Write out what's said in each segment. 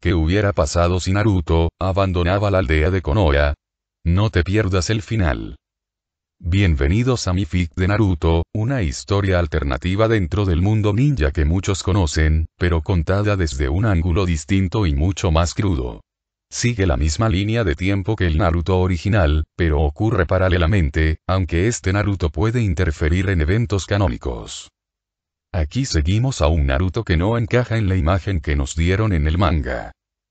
¿Qué hubiera pasado si Naruto abandonaba la aldea de Konoha? No te pierdas el final. Bienvenidos a mi fic de Naruto, una historia alternativa dentro del mundo ninja que muchos conocen, pero contada desde un ángulo distinto y mucho más crudo. Sigue la misma línea de tiempo que el Naruto original, pero ocurre paralelamente, aunque este Naruto puede interferir en eventos canónicos. Aquí seguimos a un Naruto que no encaja en la imagen que nos dieron en el manga.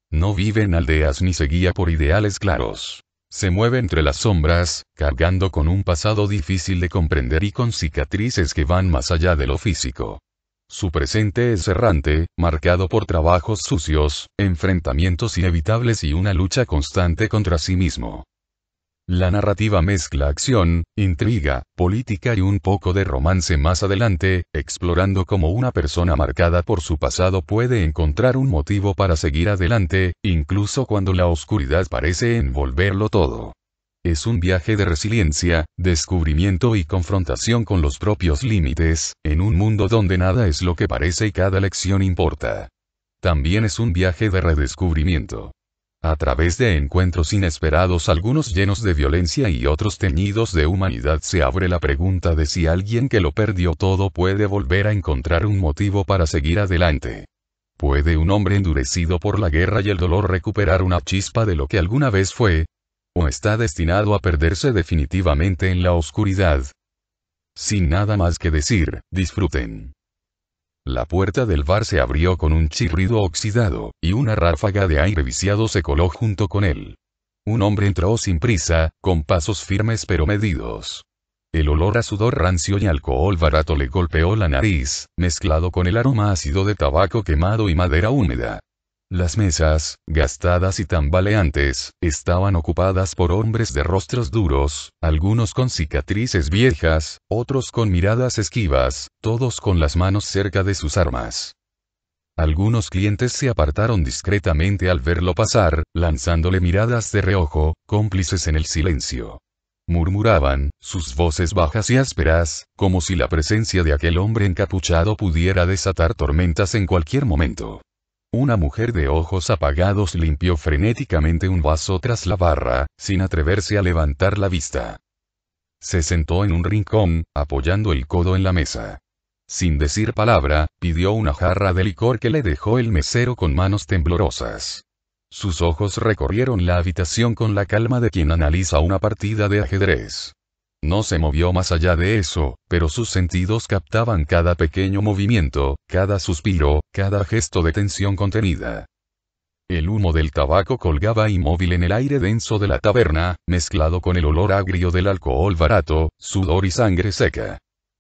No vive en aldeas ni se guía por ideales claros. Se mueve entre las sombras, cargando con un pasado difícil de comprender y con cicatrices que van más allá de lo físico. Su presente es errante, marcado por trabajos sucios, enfrentamientos inevitables y una lucha constante contra sí mismo. La narrativa mezcla acción, intriga, política y un poco de romance más adelante, explorando cómo una persona marcada por su pasado puede encontrar un motivo para seguir adelante, incluso cuando la oscuridad parece envolverlo todo. Es un viaje de resiliencia, descubrimiento y confrontación con los propios límites, en un mundo donde nada es lo que parece y cada lección importa. También es un viaje de redescubrimiento. A través de encuentros inesperados, algunos llenos de violencia y otros teñidos de humanidad, se abre la pregunta de si alguien que lo perdió todo puede volver a encontrar un motivo para seguir adelante. ¿Puede un hombre endurecido por la guerra y el dolor recuperar una chispa de lo que alguna vez fue? ¿O está destinado a perderse definitivamente en la oscuridad? Sin nada más que decir, disfruten. La puerta del bar se abrió con un chirrido oxidado, y una ráfaga de aire viciado se coló junto con él. Un hombre entró sin prisa, con pasos firmes pero medidos. El olor a sudor rancio y alcohol barato le golpeó la nariz, mezclado con el aroma ácido de tabaco quemado y madera húmeda. Las mesas, gastadas y tambaleantes, estaban ocupadas por hombres de rostros duros, algunos con cicatrices viejas, otros con miradas esquivas, todos con las manos cerca de sus armas. Algunos clientes se apartaron discretamente al verlo pasar, lanzándole miradas de reojo, cómplices en el silencio. Murmuraban, sus voces bajas y ásperas, como si la presencia de aquel hombre encapuchado pudiera desatar tormentas en cualquier momento. Una mujer de ojos apagados limpió frenéticamente un vaso tras la barra, sin atreverse a levantar la vista. Se sentó en un rincón, apoyando el codo en la mesa. Sin decir palabra, pidió una jarra de licor que le dejó el mesero con manos temblorosas. Sus ojos recorrieron la habitación con la calma de quien analiza una partida de ajedrez. No se movió más allá de eso, pero sus sentidos captaban cada pequeño movimiento, cada suspiro, cada gesto de tensión contenida. El humo del tabaco colgaba inmóvil en el aire denso de la taberna, mezclado con el olor agrio del alcohol barato, sudor y sangre seca.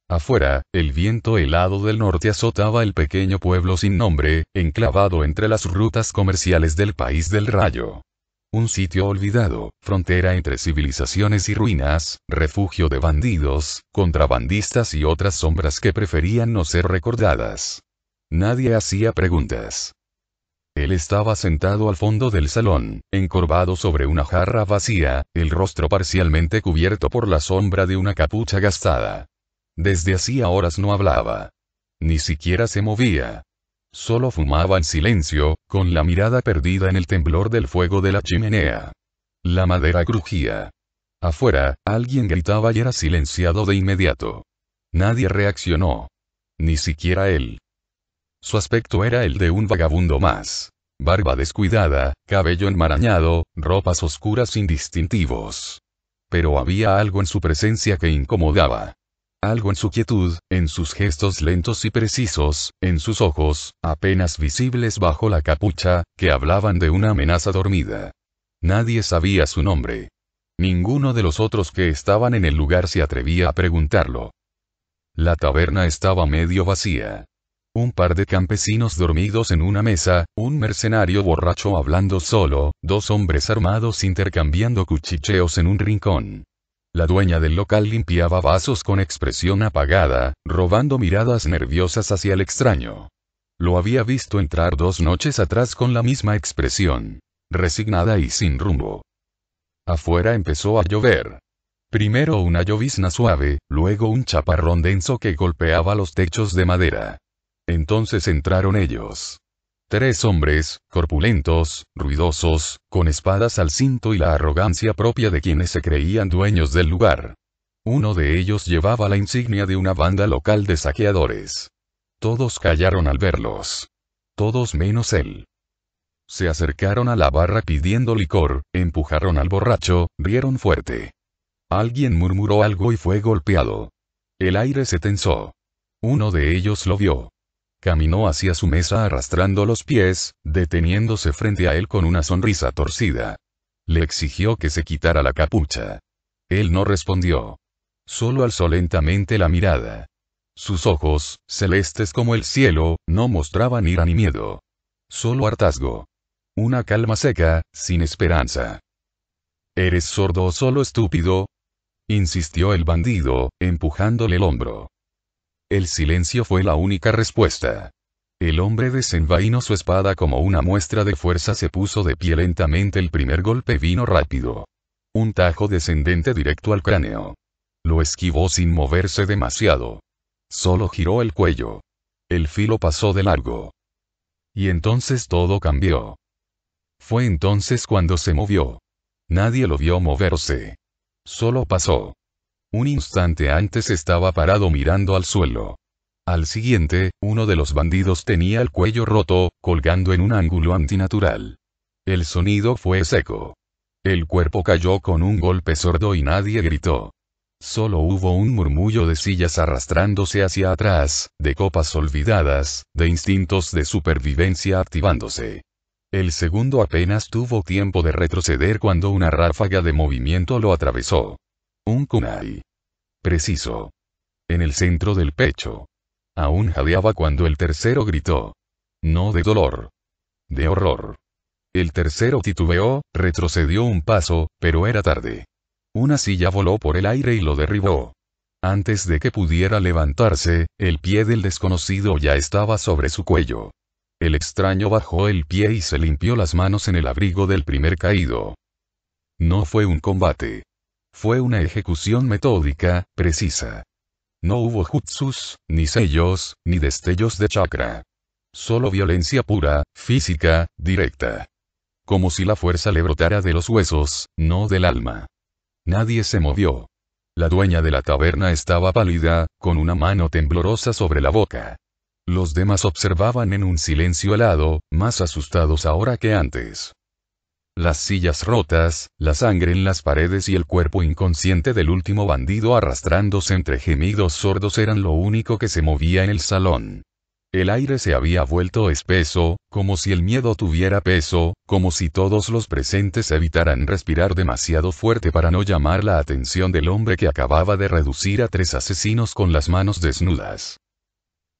Afuera, el viento helado del norte azotaba el pequeño pueblo sin nombre, enclavado entre las rutas comerciales del país del rayo. Un sitio olvidado, frontera entre civilizaciones y ruinas, refugio de bandidos, contrabandistas y otras sombras que preferían no ser recordadas. Nadie hacía preguntas. Él estaba sentado al fondo del salón, encorvado sobre una jarra vacía, el rostro parcialmente cubierto por la sombra de una capucha gastada. Desde hacía horas no hablaba. Ni siquiera se movía. Solo fumaba en silencio, con la mirada perdida en el temblor del fuego de la chimenea. La madera crujía. Afuera, alguien gritaba y era silenciado de inmediato. Nadie reaccionó. Ni siquiera él. Su aspecto era el de un vagabundo más. Barba descuidada, cabello enmarañado, ropas oscuras sin distintivos. Pero había algo en su presencia que incomodaba. Algo en su quietud, en sus gestos lentos y precisos, en sus ojos, apenas visibles bajo la capucha, que hablaban de una amenaza dormida. Nadie sabía su nombre. Ninguno de los otros que estaban en el lugar se atrevía a preguntarlo. La taberna estaba medio vacía. Un par de campesinos dormidos en una mesa, un mercenario borracho hablando solo, dos hombres armados intercambiando cuchicheos en un rincón. La dueña del local limpiaba vasos con expresión apagada, robando miradas nerviosas hacia el extraño. Lo había visto entrar 2 noches atrás con la misma expresión, resignada y sin rumbo. Afuera empezó a llover. Primero una llovizna suave, luego un chaparrón denso que golpeaba los techos de madera. Entonces entraron ellos. 3 hombres, corpulentos, ruidosos, con espadas al cinto y la arrogancia propia de quienes se creían dueños del lugar. Uno de ellos llevaba la insignia de una banda local de saqueadores. Todos callaron al verlos. Todos menos él. Se acercaron a la barra pidiendo licor, empujaron al borracho, rieron fuerte. Alguien murmuró algo y fue golpeado. El aire se tensó. Uno de ellos lo vio. Caminó hacia su mesa arrastrando los pies, deteniéndose frente a él con una sonrisa torcida. Le exigió que se quitara la capucha. Él no respondió. Solo alzó lentamente la mirada. Sus ojos, celestes como el cielo, no mostraban ira ni miedo. Solo hartazgo. Una calma seca, sin esperanza. ¿Eres sordo o solo estúpido?, insistió el bandido, empujándole el hombro. El silencio fue la única respuesta. El hombre desenvainó su espada como una muestra de fuerza, se puso de pie lentamente. El primer golpe vino rápido. Un tajo descendente directo al cráneo. Lo esquivó sin moverse demasiado. Solo giró el cuello. El filo pasó de largo. Y entonces todo cambió. Fue entonces cuando se movió. Nadie lo vio moverse. Solo pasó. Un instante antes estaba parado mirando al suelo. Al siguiente, uno de los bandidos tenía el cuello roto, colgando en un ángulo antinatural. El sonido fue seco. El cuerpo cayó con un golpe sordo y nadie gritó. Solo hubo un murmullo de sillas arrastrándose hacia atrás, de copas olvidadas, de instintos de supervivencia activándose. El segundo apenas tuvo tiempo de retroceder cuando una ráfaga de movimiento lo atravesó. Un kunai. Preciso. En el centro del pecho. Aún jadeaba cuando el tercero gritó. No de dolor. De horror. El tercero titubeó, retrocedió un paso, pero era tarde. Una silla voló por el aire y lo derribó. Antes de que pudiera levantarse, el pie del desconocido ya estaba sobre su cuello. El extraño bajó el pie y se limpió las manos en el abrigo del primer caído. No fue un combate. Fue una ejecución metódica, precisa. No hubo jutsus, ni sellos, ni destellos de chakra. Solo violencia pura, física, directa. Como si la fuerza le brotara de los huesos, no del alma. Nadie se movió. La dueña de la taberna estaba pálida, con una mano temblorosa sobre la boca. Los demás observaban en un silencio helado, más asustados ahora que antes. Las sillas rotas, la sangre en las paredes y el cuerpo inconsciente del último bandido arrastrándose entre gemidos sordos eran lo único que se movía en el salón. El aire se había vuelto espeso, como si el miedo tuviera peso, como si todos los presentes evitaran respirar demasiado fuerte para no llamar la atención del hombre que acababa de reducir a 3 asesinos con las manos desnudas.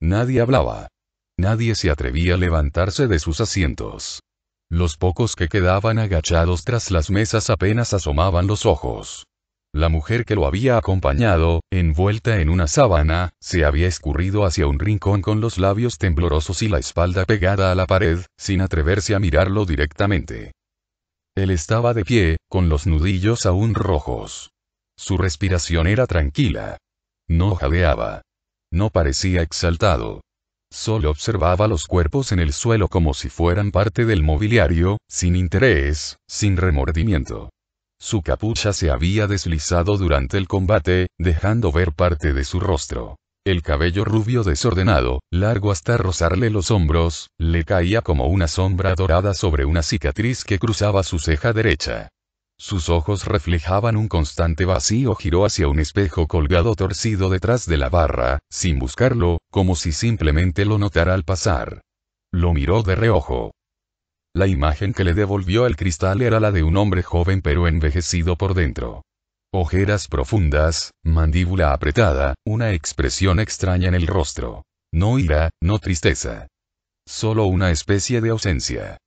Nadie hablaba. Nadie se atrevía a levantarse de sus asientos. Los pocos que quedaban agachados tras las mesas apenas asomaban los ojos. La mujer que lo había acompañado, envuelta en una sábana, se había escurrido hacia un rincón con los labios temblorosos y la espalda pegada a la pared, sin atreverse a mirarlo directamente. Él estaba de pie, con los nudillos aún rojos. Su respiración era tranquila. No jadeaba. No parecía exaltado. Solo observaba los cuerpos en el suelo como si fueran parte del mobiliario, sin interés, sin remordimiento. Su capucha se había deslizado durante el combate, dejando ver parte de su rostro. El cabello rubio desordenado, largo hasta rozarle los hombros, le caía como una sombra dorada sobre una cicatriz que cruzaba su ceja derecha. Sus ojos reflejaban un constante vacío. Giró hacia un espejo colgado torcido detrás de la barra, sin buscarlo, como si simplemente lo notara al pasar. Lo miró de reojo. La imagen que le devolvió el cristal era la de un hombre joven pero envejecido por dentro. Ojeras profundas, mandíbula apretada, una expresión extraña en el rostro. No ira, no tristeza. Solo una especie de ausencia.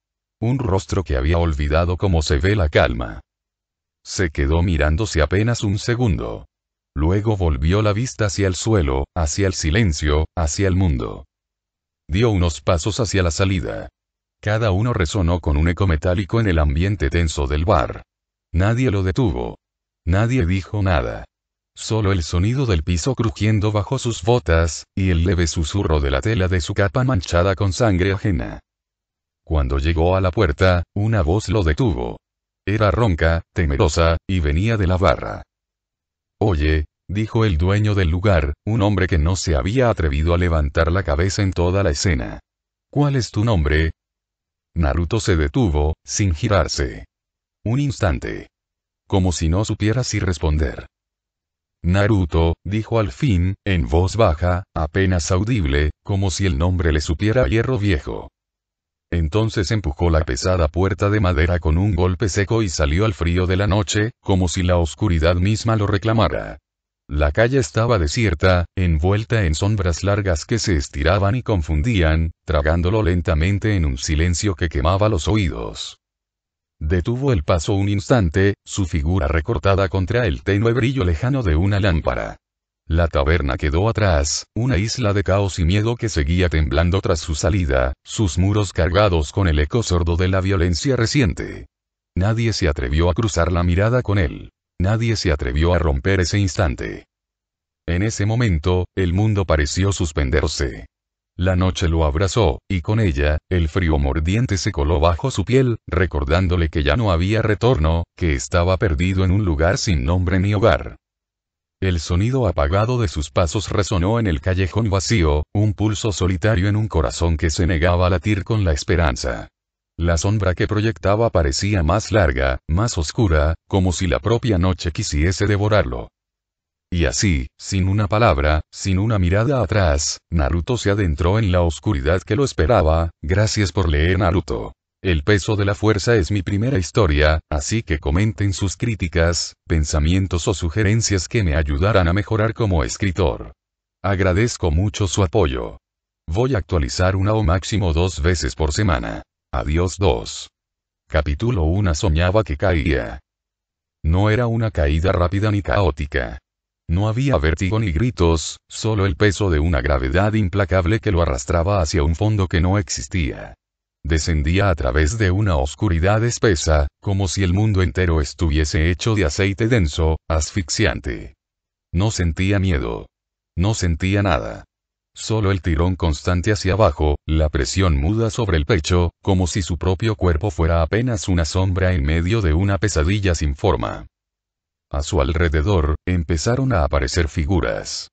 Un rostro que había olvidado cómo se ve la calma. Se quedó mirándose apenas un segundo. Luego volvió la vista hacia el suelo, hacia el silencio, hacia el mundo. Dio unos pasos hacia la salida. Cada uno resonó con un eco metálico en el ambiente tenso del bar. Nadie lo detuvo. Nadie dijo nada. Solo el sonido del piso crujiendo bajo sus botas, y el leve susurro de la tela de su capa manchada con sangre ajena. Cuando llegó a la puerta, una voz lo detuvo. Era ronca, temerosa, y venía de la barra. «Oye», dijo el dueño del lugar, un hombre que no se había atrevido a levantar la cabeza en toda la escena. «¿Cuál es tu nombre?» Naruto se detuvo, sin girarse. Un instante. Como si no supiera si responder. «Naruto», dijo al fin, en voz baja, apenas audible, como si el nombre le supiera a hierro viejo. Entonces empujó la pesada puerta de madera con un golpe seco y salió al frío de la noche, como si la oscuridad misma lo reclamara. La calle estaba desierta, envuelta en sombras largas que se estiraban y confundían, tragándolo lentamente en un silencio que quemaba los oídos. Detuvo el paso un instante, su figura recortada contra el tenue brillo lejano de una lámpara. La taberna quedó atrás, una isla de caos y miedo que seguía temblando tras su salida, sus muros cargados con el eco sordo de la violencia reciente. Nadie se atrevió a cruzar la mirada con él. Nadie se atrevió a romper ese instante. En ese momento, el mundo pareció suspenderse. La noche lo abrazó, y con ella, el frío mordiente se coló bajo su piel, recordándole que ya no había retorno, que estaba perdido en un lugar sin nombre ni hogar. El sonido apagado de sus pasos resonó en el callejón vacío, un pulso solitario en un corazón que se negaba a latir con la esperanza. La sombra que proyectaba parecía más larga, más oscura, como si la propia noche quisiese devorarlo. Y así, sin una palabra, sin una mirada atrás, Naruto se adentró en la oscuridad que lo esperaba. Gracias por leer Naruto. El peso de la fuerza es mi primera historia, así que comenten sus críticas, pensamientos o sugerencias que me ayudarán a mejorar como escritor. Agradezco mucho su apoyo. Voy a actualizar una o máximo 2 veces por semana. Adiós 2. Capítulo 1. Soñaba que caía. No era una caída rápida ni caótica. No había vértigo ni gritos, solo el peso de una gravedad implacable que lo arrastraba hacia un fondo que no existía. Descendía a través de una oscuridad espesa, como si el mundo entero estuviese hecho de aceite denso, asfixiante. No sentía miedo. No sentía nada. Solo el tirón constante hacia abajo, la presión muda sobre el pecho, como si su propio cuerpo fuera apenas una sombra en medio de una pesadilla sin forma. A su alrededor, empezaron a aparecer figuras.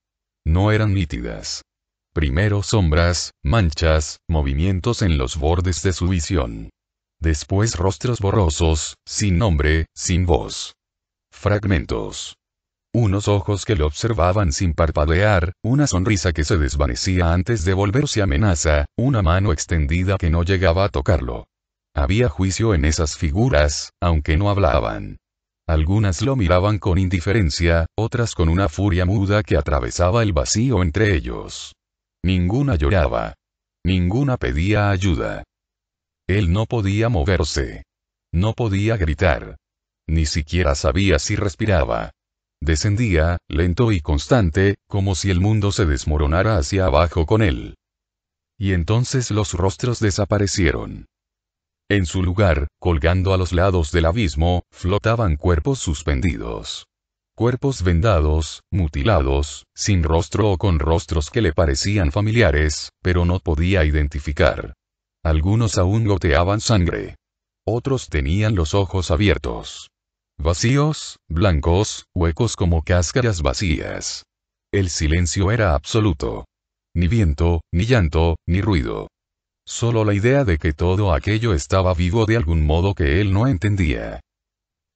No eran nítidas. Primero sombras, manchas, movimientos en los bordes de su visión. Después rostros borrosos, sin nombre, sin voz. Fragmentos. Unos ojos que lo observaban sin parpadear, una sonrisa que se desvanecía antes de volverse amenaza, una mano extendida que no llegaba a tocarlo. Había juicio en esas figuras, aunque no hablaban. Algunas lo miraban con indiferencia, otras con una furia muda que atravesaba el vacío entre ellos. Ninguna lloraba. Ninguna pedía ayuda. Él no podía moverse. No podía gritar. Ni siquiera sabía si respiraba. Descendía, lento y constante, como si el mundo se desmoronara hacia abajo con él. Y entonces los rostros desaparecieron. En su lugar, colgando a los lados del abismo, flotaban cuerpos suspendidos. Cuerpos vendados, mutilados, sin rostro o con rostros que le parecían familiares, pero no podía identificar. Algunos aún goteaban sangre. Otros tenían los ojos abiertos. Vacíos, blancos, huecos como cáscaras vacías. El silencio era absoluto. Ni viento, ni llanto, ni ruido. Solo la idea de que todo aquello estaba vivo de algún modo que él no entendía.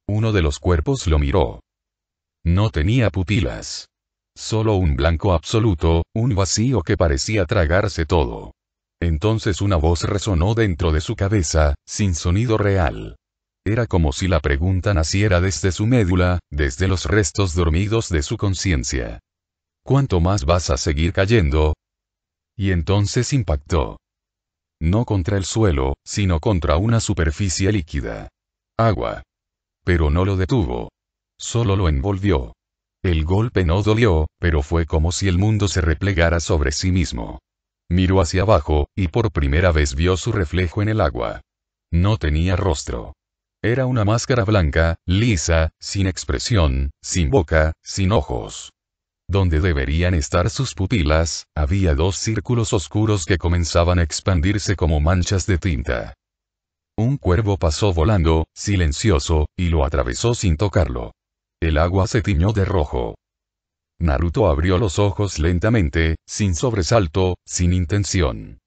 Uno de los cuerpos lo miró. No tenía pupilas. Solo un blanco absoluto, un vacío que parecía tragarse todo. Entonces una voz resonó dentro de su cabeza, sin sonido real. Era como si la pregunta naciera desde su médula, desde los restos dormidos de su conciencia. ¿Cuánto más vas a seguir cayendo? Y entonces impactó. No contra el suelo, sino contra una superficie líquida. Agua. Pero no lo detuvo. Solo lo envolvió. El golpe no dolió, pero fue como si el mundo se replegara sobre sí mismo. Miró hacia abajo, y por primera vez vio su reflejo en el agua. No tenía rostro. Era una máscara blanca, lisa, sin expresión, sin boca, sin ojos. Donde deberían estar sus pupilas, había 2 círculos oscuros que comenzaban a expandirse como manchas de tinta. Un cuervo pasó volando, silencioso, y lo atravesó sin tocarlo. El agua se tiñó de rojo. Naruto abrió los ojos lentamente, sin sobresalto, sin intención.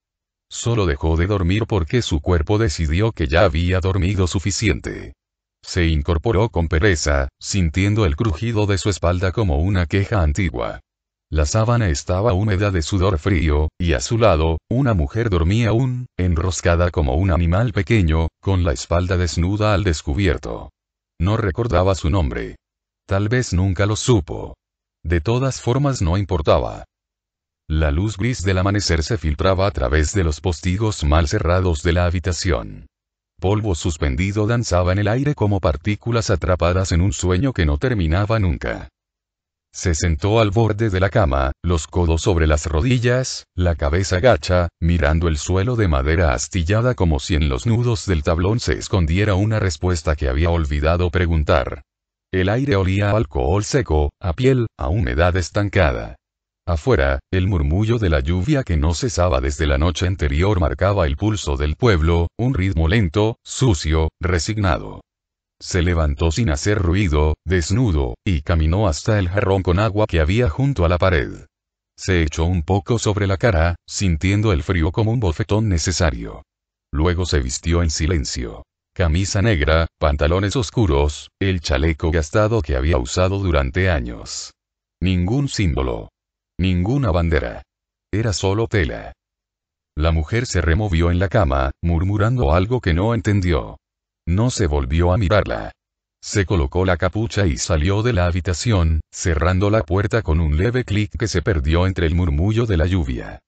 Solo dejó de dormir porque su cuerpo decidió que ya había dormido suficiente. Se incorporó con pereza, sintiendo el crujido de su espalda como una queja antigua. La sábana estaba húmeda de sudor frío, y a su lado, una mujer dormía aún, enroscada como un animal pequeño, con la espalda desnuda al descubierto. No recordaba su nombre. Tal vez nunca lo supo. De todas formas no importaba. La luz gris del amanecer se filtraba a través de los postigos mal cerrados de la habitación. Polvo suspendido danzaba en el aire como partículas atrapadas en un sueño que no terminaba nunca. Se sentó al borde de la cama, los codos sobre las rodillas, la cabeza gacha, mirando el suelo de madera astillada como si en los nudos del tablón se escondiera una respuesta que había olvidado preguntar. El aire olía a alcohol seco, a piel, a humedad estancada. Afuera, el murmullo de la lluvia que no cesaba desde la noche anterior marcaba el pulso del pueblo, un ritmo lento, sucio, resignado. Se levantó sin hacer ruido, desnudo, y caminó hasta el jarrón con agua que había junto a la pared. Se echó un poco sobre la cara, sintiendo el frío como un bofetón necesario. Luego se vistió en silencio. Camisa negra, pantalones oscuros, el chaleco gastado que había usado durante años. Ningún símbolo. Ninguna bandera. Era solo tela. La mujer se removió en la cama, murmurando algo que no entendió. No se volvió a mirarla. Se colocó la capucha y salió de la habitación, cerrando la puerta con un leve clic que se perdió entre el murmullo de la lluvia.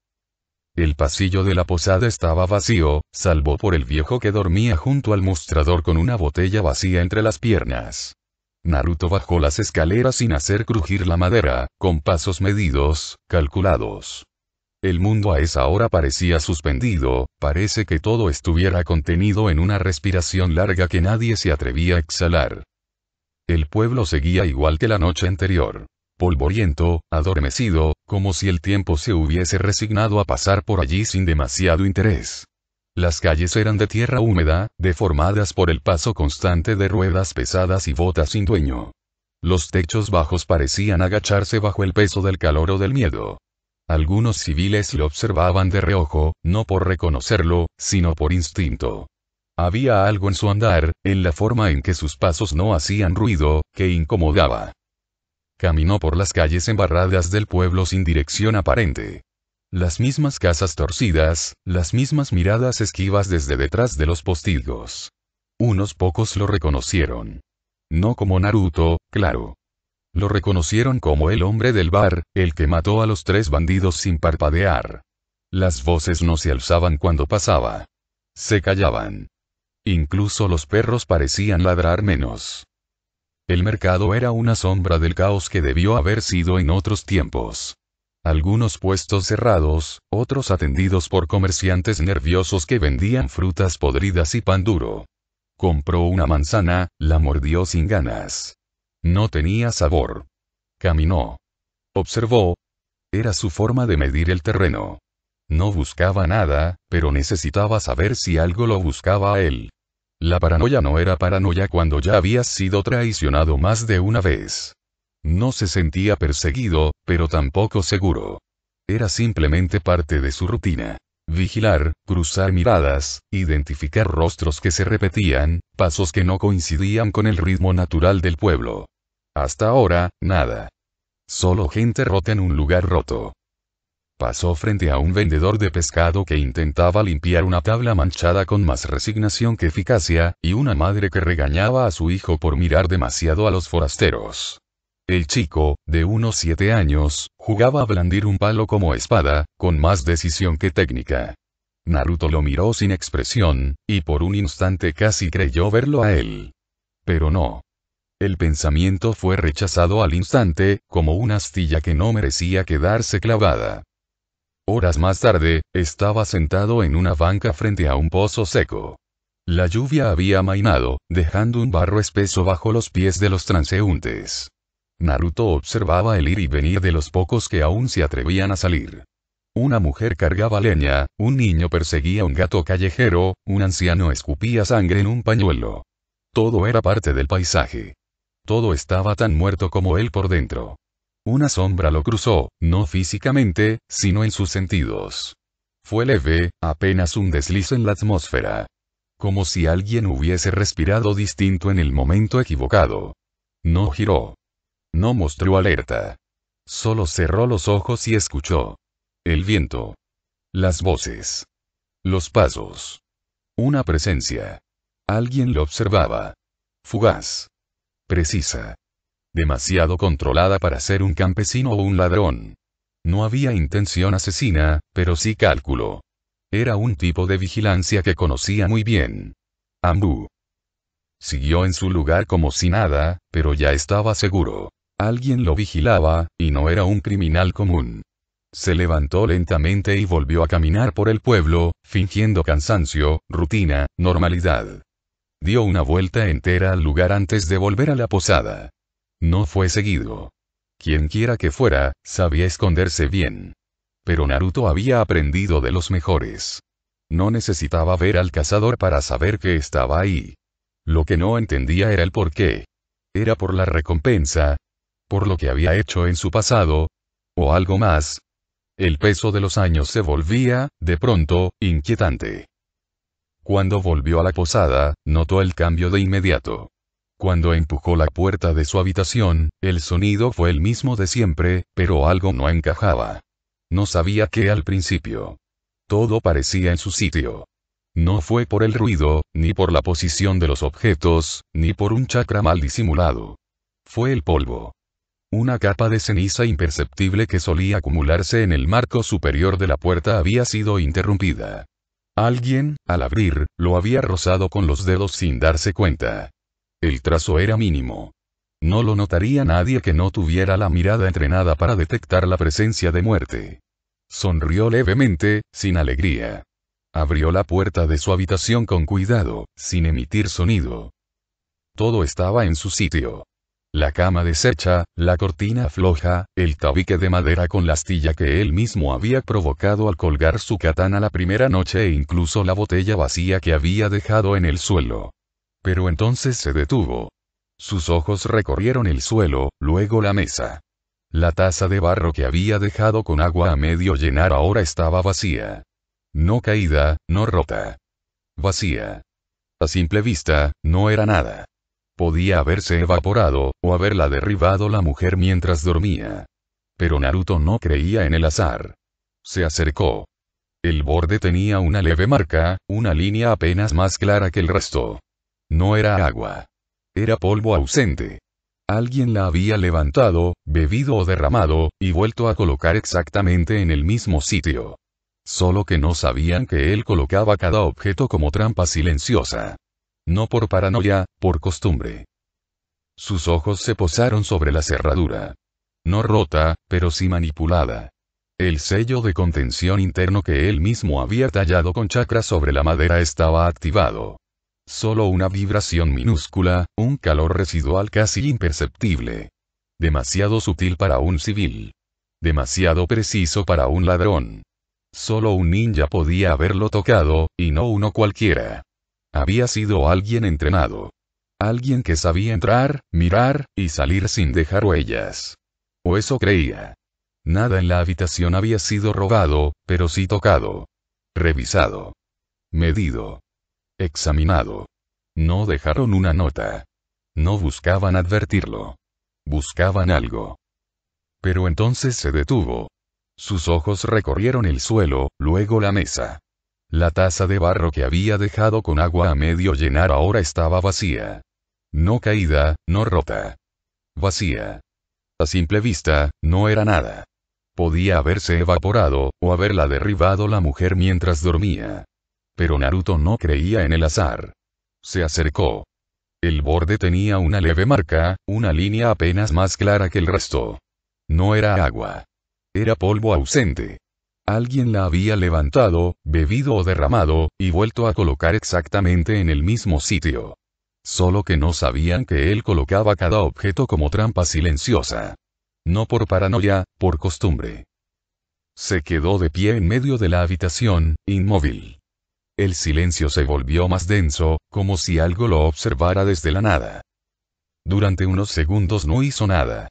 El pasillo de la posada estaba vacío, salvo por el viejo que dormía junto al mostrador con una botella vacía entre las piernas. Naruto bajó las escaleras sin hacer crujir la madera, con pasos medidos, calculados. El mundo a esa hora parecía suspendido, parece que todo estuviera contenido en una respiración larga que nadie se atrevía a exhalar. El pueblo seguía igual que la noche anterior. Polvoriento, adormecido, como si el tiempo se hubiese resignado a pasar por allí sin demasiado interés. Las calles eran de tierra húmeda, deformadas por el paso constante de ruedas pesadas y botas sin dueño. Los techos bajos parecían agacharse bajo el peso del calor o del miedo. Algunos civiles lo observaban de reojo, no por reconocerlo, sino por instinto. Había algo en su andar, en la forma en que sus pasos no hacían ruido, que incomodaba. Caminó por las calles embarradas del pueblo sin dirección aparente. Las mismas casas torcidas, las mismas miradas esquivas desde detrás de los postigos. Unos pocos lo reconocieron. No como Naruto, claro. Lo reconocieron como el hombre del bar, el que mató a los 3 bandidos sin parpadear. Las voces no se alzaban cuando pasaba. Se callaban. Incluso los perros parecían ladrar menos. El mercado era una sombra del caos que debió haber sido en otros tiempos. Algunos puestos cerrados, otros atendidos por comerciantes nerviosos que vendían frutas podridas y pan duro. Compró una manzana, la mordió sin ganas. No tenía sabor. Caminó. Observó. Era su forma de medir el terreno. No buscaba nada, pero necesitaba saber si algo lo buscaba a él. La paranoia no era paranoia cuando ya habías sido traicionado más de una vez. No se sentía perseguido, pero tampoco seguro. Era simplemente parte de su rutina. Vigilar, cruzar miradas, identificar rostros que se repetían, pasos que no coincidían con el ritmo natural del pueblo. Hasta ahora, nada. Solo gente rota en un lugar roto. Pasó frente a un vendedor de pescado que intentaba limpiar una tabla manchada con más resignación que eficacia, y una madre que regañaba a su hijo por mirar demasiado a los forasteros. El chico, de unos 7 años, jugaba a blandir un palo como espada, con más decisión que técnica. Naruto lo miró sin expresión, y por un instante casi creyó verlo a él. Pero no. El pensamiento fue rechazado al instante, como una astilla que no merecía quedarse clavada. Horas más tarde, estaba sentado en una banca frente a un pozo seco. La lluvia había amainado, dejando un barro espeso bajo los pies de los transeúntes. Naruto observaba el ir y venir de los pocos que aún se atrevían a salir. Una mujer cargaba leña, un niño perseguía un gato callejero, un anciano escupía sangre en un pañuelo. Todo era parte del paisaje. Todo estaba tan muerto como él por dentro. Una sombra lo cruzó, no físicamente, sino en sus sentidos. Fue leve, apenas un desliz en la atmósfera. Como si alguien hubiese respirado distinto en el momento equivocado. No giró. No mostró alerta. Solo cerró los ojos y escuchó. El viento. Las voces. Los pasos. Una presencia. Alguien lo observaba. Fugaz. Precisa. Demasiado controlada para ser un campesino o un ladrón. No había intención asesina, pero sí cálculo. Era un tipo de vigilancia que conocía muy bien. Ambú. Siguió en su lugar como si nada, pero ya estaba seguro. Alguien lo vigilaba, y no era un criminal común. Se levantó lentamente y volvió a caminar por el pueblo, fingiendo cansancio, rutina, normalidad. Dio una vuelta entera al lugar antes de volver a la posada. No fue seguido. Quienquiera que fuera, sabía esconderse bien. Pero Naruto había aprendido de los mejores. No necesitaba ver al cazador para saber que estaba ahí. Lo que no entendía era el por qué. ¿Era por la recompensa? ¿Por lo que había hecho en su pasado? ¿O algo más? El peso de los años se volvía, de pronto, inquietante. Cuando volvió a la posada, notó el cambio de inmediato. Cuando empujó la puerta de su habitación, el sonido fue el mismo de siempre, pero algo no encajaba. No sabía qué al principio. Todo parecía en su sitio. No fue por el ruido, ni por la posición de los objetos, ni por un chakra mal disimulado. Fue el polvo. Una capa de ceniza imperceptible que solía acumularse en el marco superior de la puerta había sido interrumpida. Alguien, al abrir, lo había rozado con los dedos sin darse cuenta. El trazo era mínimo. No lo notaría nadie que no tuviera la mirada entrenada para detectar la presencia de muerte. Sonrió levemente, sin alegría. Abrió la puerta de su habitación con cuidado, sin emitir sonido. Todo estaba en su sitio. La cama deshecha, la cortina floja, el tabique de madera con la astilla que él mismo había provocado al colgar su katana la primera noche e incluso la botella vacía que había dejado en el suelo. Pero entonces se detuvo. Sus ojos recorrieron el suelo, luego la mesa. La taza de barro que había dejado con agua a medio llenar ahora estaba vacía. No caída, no rota. Vacía. A simple vista, no era nada. Podía haberse evaporado, o haberla derribado la mujer mientras dormía. Pero Naruto no creía en el azar. Se acercó. El borde tenía una leve marca, una línea apenas más clara que el resto. No era agua. Era polvo ausente. Alguien la había levantado, bebido o derramado, y vuelto a colocar exactamente en el mismo sitio. Solo que no sabían que él colocaba cada objeto como trampa silenciosa. No por paranoia, por costumbre. Sus ojos se posaron sobre la cerradura. No rota, pero sí manipulada. El sello de contención interno que él mismo había tallado con chakra sobre la madera estaba activado. Solo una vibración minúscula, un calor residual casi imperceptible. Demasiado sutil para un civil. Demasiado preciso para un ladrón. Solo un ninja podía haberlo tocado, y no uno cualquiera. Había sido alguien entrenado. Alguien que sabía entrar, mirar, y salir sin dejar huellas. O eso creía. Nada en la habitación había sido robado, pero sí tocado. Revisado. Medido. Examinado. No dejaron una nota. No buscaban advertirlo. Buscaban algo. Pero entonces se detuvo. Sus ojos recorrieron el suelo, luego la mesa. La taza de barro que había dejado con agua a medio llenar ahora estaba vacía. No caída, no rota. Vacía. A simple vista, no era nada. Podía haberse evaporado, o haberla derribado la mujer mientras dormía. Pero Naruto no creía en el azar. Se acercó. El borde tenía una leve marca, una línea apenas más clara que el resto. No era agua. Era polvo ausente. Alguien la había levantado, bebido o derramado, y vuelto a colocar exactamente en el mismo sitio. Solo que no sabían que él colocaba cada objeto como trampa silenciosa. No por paranoia, por costumbre. Se quedó de pie en medio de la habitación, inmóvil. El silencio se volvió más denso, como si algo lo observara desde la nada. Durante unos segundos no hizo nada.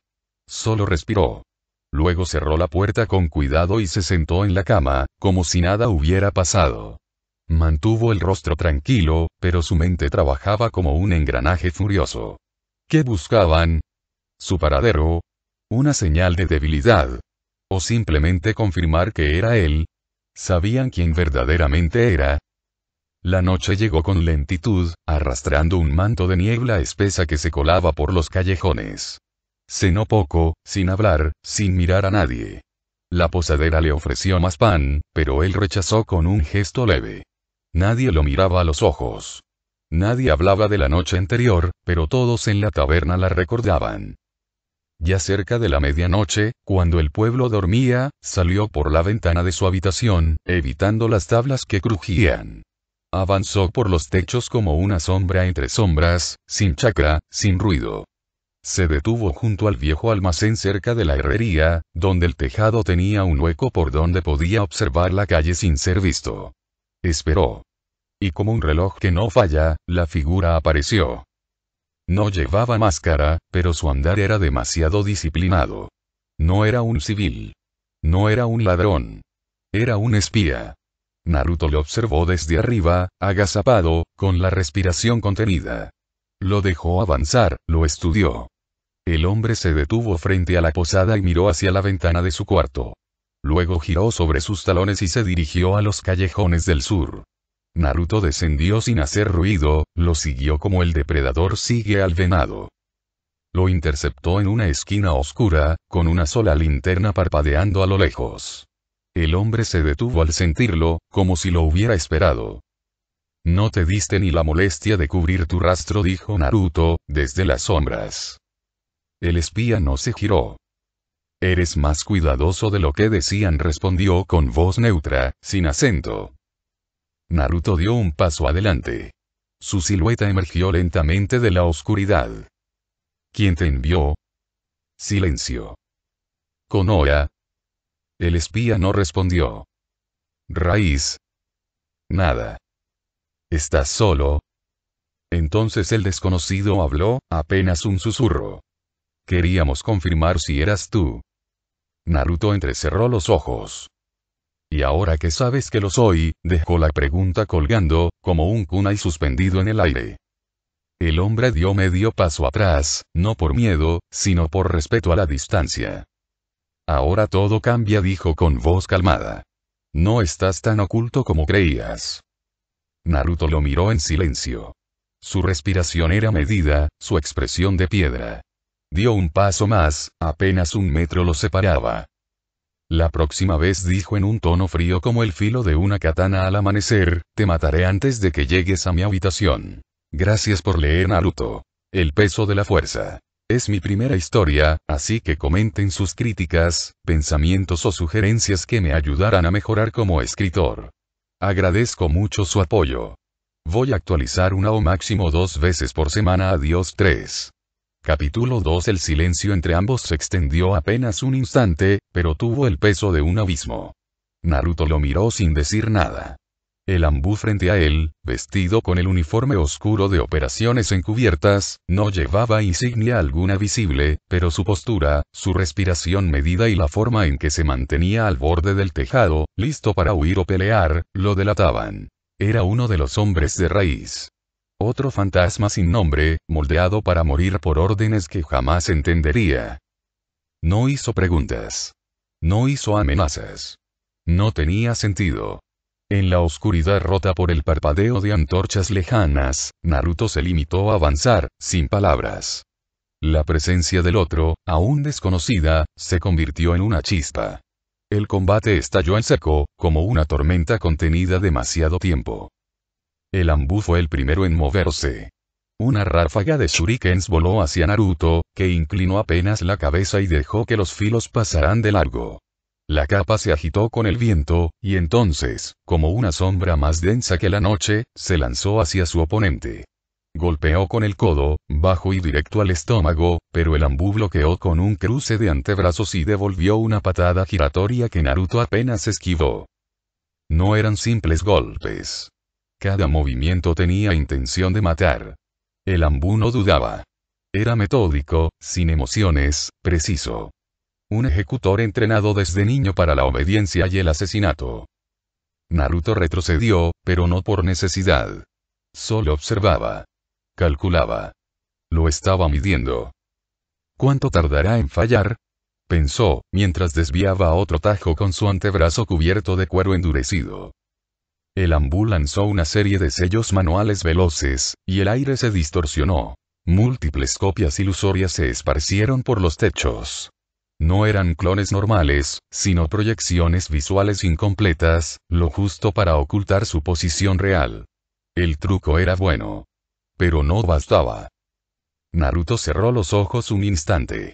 Solo respiró. Luego cerró la puerta con cuidado y se sentó en la cama, como si nada hubiera pasado. Mantuvo el rostro tranquilo, pero su mente trabajaba como un engranaje furioso. ¿Qué buscaban? ¿Su paradero? ¿Una señal de debilidad? ¿O simplemente confirmar que era él? ¿Sabían quién verdaderamente era? La noche llegó con lentitud, arrastrando un manto de niebla espesa que se colaba por los callejones. Cenó poco, sin hablar, sin mirar a nadie. La posadera le ofreció más pan, pero él rechazó con un gesto leve. Nadie lo miraba a los ojos. Nadie hablaba de la noche anterior, pero todos en la taberna la recordaban. Ya cerca de la medianoche, cuando el pueblo dormía, salió por la ventana de su habitación, evitando las tablas que crujían. Avanzó por los techos como una sombra entre sombras, sin chacra, sin ruido. Se detuvo junto al viejo almacén cerca de la herrería, donde el tejado tenía un hueco por donde podía observar la calle sin ser visto. Esperó. Y como un reloj que no falla, la figura apareció. No llevaba máscara, pero su andar era demasiado disciplinado. No era un civil. No era un ladrón. Era un espía. Naruto lo observó desde arriba, agazapado, con la respiración contenida. Lo dejó avanzar, lo estudió. El hombre se detuvo frente a la posada y miró hacia la ventana de su cuarto. Luego giró sobre sus talones y se dirigió a los callejones del sur. Naruto descendió sin hacer ruido, lo siguió como el depredador sigue al venado. Lo interceptó en una esquina oscura, con una sola linterna parpadeando a lo lejos. El hombre se detuvo al sentirlo, como si lo hubiera esperado. No te diste ni la molestia de cubrir tu rastro, dijo Naruto, desde las sombras. El espía no se giró. Eres más cuidadoso de lo que decían, respondió con voz neutra, sin acento. Naruto dio un paso adelante. Su silueta emergió lentamente de la oscuridad. ¿Quién te envió? Silencio. Konoha. El espía no respondió. Raíz. Nada. ¿Estás solo? Entonces el desconocido habló, apenas un susurro. Queríamos confirmar si eras tú. Naruto entrecerró los ojos. Y ahora que sabes que lo soy, dejó la pregunta colgando, como un kunai suspendido en el aire. El hombre dio medio paso atrás, no por miedo, sino por respeto a la distancia. Ahora todo cambia, dijo con voz calmada. No estás tan oculto como creías. Naruto lo miró en silencio. Su respiración era medida, su expresión de piedra. Dio un paso más, apenas 1 metro lo separaba. La próxima vez, dijo en un tono frío como el filo de una katana al amanecer, te mataré antes de que llegues a mi habitación. Gracias por leer Naruto. El peso de la fuerza. Es mi primera historia, así que comenten sus críticas, pensamientos o sugerencias que me ayudarán a mejorar como escritor. Agradezco mucho su apoyo. Voy a actualizar 1 o máximo 2 veces por semana. Adiós 3. Capítulo 2. El silencio entre ambos se extendió apenas un instante, pero tuvo el peso de un abismo. Naruto lo miró sin decir nada. El ambú frente a él, vestido con el uniforme oscuro de operaciones encubiertas, no llevaba insignia alguna visible, pero su postura, su respiración medida y la forma en que se mantenía al borde del tejado, listo para huir o pelear, lo delataban. Era uno de los hombres de raíz. Otro fantasma sin nombre, moldeado para morir por órdenes que jamás entendería. No hizo preguntas. No hizo amenazas. No tenía sentido. En la oscuridad rota por el parpadeo de antorchas lejanas, Naruto se limitó a avanzar, sin palabras. La presencia del otro, aún desconocida, se convirtió en una chispa. El combate estalló en seco, como una tormenta contenida demasiado tiempo. El ambú fue el primero en moverse. Una ráfaga de shurikens voló hacia Naruto, que inclinó apenas la cabeza y dejó que los filos pasaran de largo. La capa se agitó con el viento, y entonces, como una sombra más densa que la noche, se lanzó hacia su oponente. Golpeó con el codo, bajo y directo al estómago, pero el Anbu bloqueó con un cruce de antebrazos y devolvió una patada giratoria que Naruto apenas esquivó. No eran simples golpes. Cada movimiento tenía intención de matar. El Anbu no dudaba. Era metódico, sin emociones, preciso. Un ejecutor entrenado desde niño para la obediencia y el asesinato. Naruto retrocedió, pero no por necesidad. Solo observaba. Calculaba. Lo estaba midiendo. ¿Cuánto tardará en fallar? Pensó, mientras desviaba otro tajo con su antebrazo cubierto de cuero endurecido. El Anbu lanzó una serie de sellos manuales veloces, y el aire se distorsionó. Múltiples copias ilusorias se esparcieron por los techos. No eran clones normales, sino proyecciones visuales incompletas, lo justo para ocultar su posición real. El truco era bueno. Pero no bastaba. Naruto cerró los ojos un instante.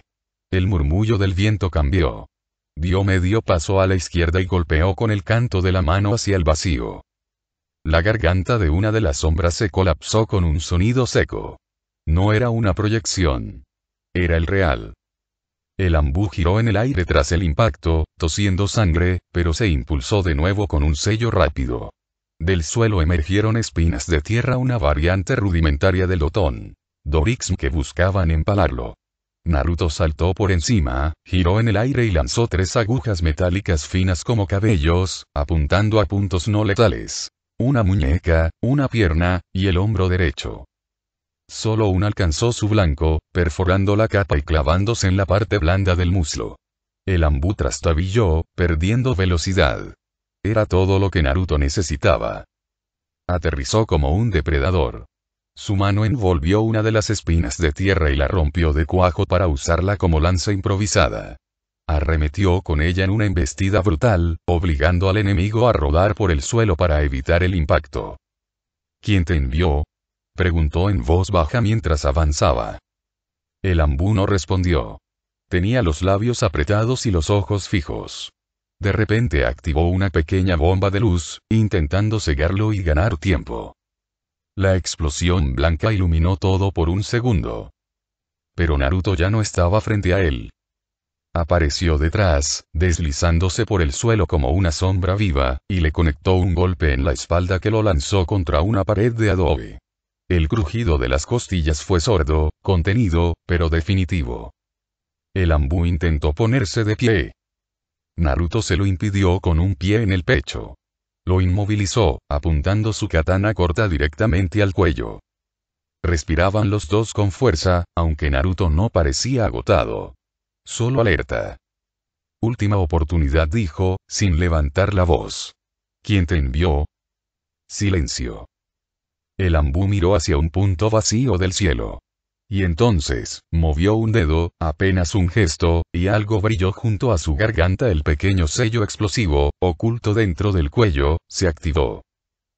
El murmullo del viento cambió. Dio medio paso a la izquierda y golpeó con el canto de la mano hacia el vacío. La garganta de una de las sombras se colapsó con un sonido seco. No era una proyección. Era el real. El Anbu giró en el aire tras el impacto, tosiendo sangre, pero se impulsó de nuevo con un sello rápido. Del suelo emergieron espinas de tierra, una variante rudimentaria del Oton. Dorix que buscaban empalarlo. Naruto saltó por encima, giró en el aire y lanzó 3 agujas metálicas finas como cabellos, apuntando a puntos no letales. Una muñeca, una pierna, y el hombro derecho. Solo una alcanzó su blanco, perforando la capa y clavándose en la parte blanda del muslo. El Anbu trastabilló, perdiendo velocidad. Era todo lo que Naruto necesitaba. Aterrizó como un depredador. Su mano envolvió una de las espinas de tierra y la rompió de cuajo para usarla como lanza improvisada. Arremetió con ella en una embestida brutal, obligando al enemigo a rodar por el suelo para evitar el impacto. ¿Quién te envió?, preguntó en voz baja mientras avanzaba. El Anbu no respondió. Tenía los labios apretados y los ojos fijos. De repente activó una pequeña bomba de luz, intentando cegarlo y ganar tiempo. La explosión blanca iluminó todo por un segundo. Pero Naruto ya no estaba frente a él. Apareció detrás, deslizándose por el suelo como una sombra viva, y le conectó un golpe en la espalda que lo lanzó contra una pared de adobe. El crujido de las costillas fue sordo, contenido, pero definitivo. El Anbu intentó ponerse de pie. Naruto se lo impidió con un pie en el pecho. Lo inmovilizó, apuntando su katana corta directamente al cuello. Respiraban los dos con fuerza, aunque Naruto no parecía agotado. Solo alerta. Última oportunidad, dijo, sin levantar la voz. ¿Quién te envió? Silencio. El Anbu miró hacia un punto vacío del cielo. Y entonces, movió un dedo, apenas un gesto, y algo brilló junto a su garganta. El pequeño sello explosivo, oculto dentro del cuello, se activó.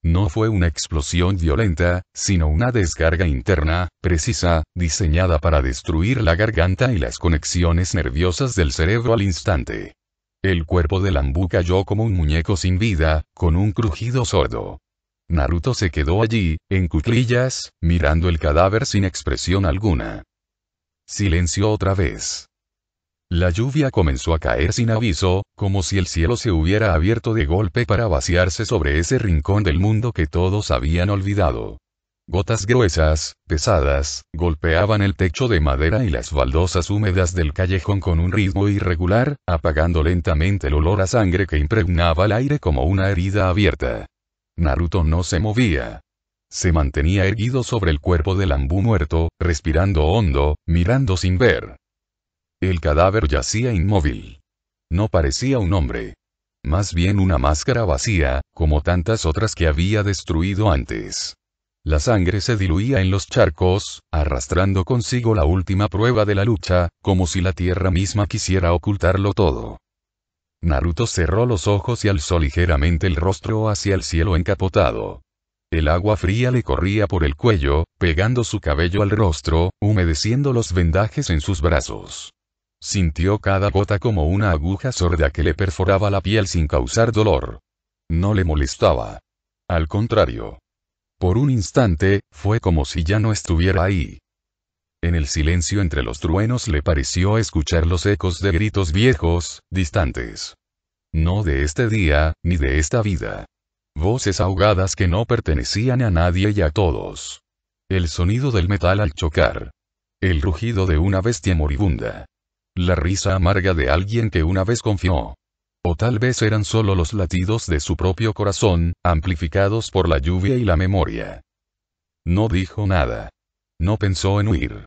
No fue una explosión violenta, sino una descarga interna, precisa, diseñada para destruir la garganta y las conexiones nerviosas del cerebro al instante. El cuerpo del Anbu cayó como un muñeco sin vida, con un crujido sordo. Naruto se quedó allí, en cuclillas, mirando el cadáver sin expresión alguna. Silencio otra vez. La lluvia comenzó a caer sin aviso, como si el cielo se hubiera abierto de golpe para vaciarse sobre ese rincón del mundo que todos habían olvidado. Gotas gruesas, pesadas, golpeaban el techo de madera y las baldosas húmedas del callejón con un ritmo irregular, apagando lentamente el olor a sangre que impregnaba el aire como una herida abierta. Naruto no se movía. Se mantenía erguido sobre el cuerpo del Anbu muerto, respirando hondo, mirando sin ver. El cadáver yacía inmóvil. No parecía un hombre. Más bien una máscara vacía, como tantas otras que había destruido antes. La sangre se diluía en los charcos, arrastrando consigo la última prueba de la lucha, como si la tierra misma quisiera ocultarlo todo. Naruto cerró los ojos y alzó ligeramente el rostro hacia el cielo encapotado. El agua fría le corría por el cuello, pegando su cabello al rostro, humedeciendo los vendajes en sus brazos. Sintió cada gota como una aguja sorda que le perforaba la piel sin causar dolor. No le molestaba. Al contrario. Por un instante, fue como si ya no estuviera ahí. En el silencio entre los truenos le pareció escuchar los ecos de gritos viejos, distantes. No de este día, ni de esta vida. Voces ahogadas que no pertenecían a nadie y a todos. El sonido del metal al chocar. El rugido de una bestia moribunda. La risa amarga de alguien que una vez confió. O tal vez eran solo los latidos de su propio corazón, amplificados por la lluvia y la memoria. No dijo nada. No pensó en huir.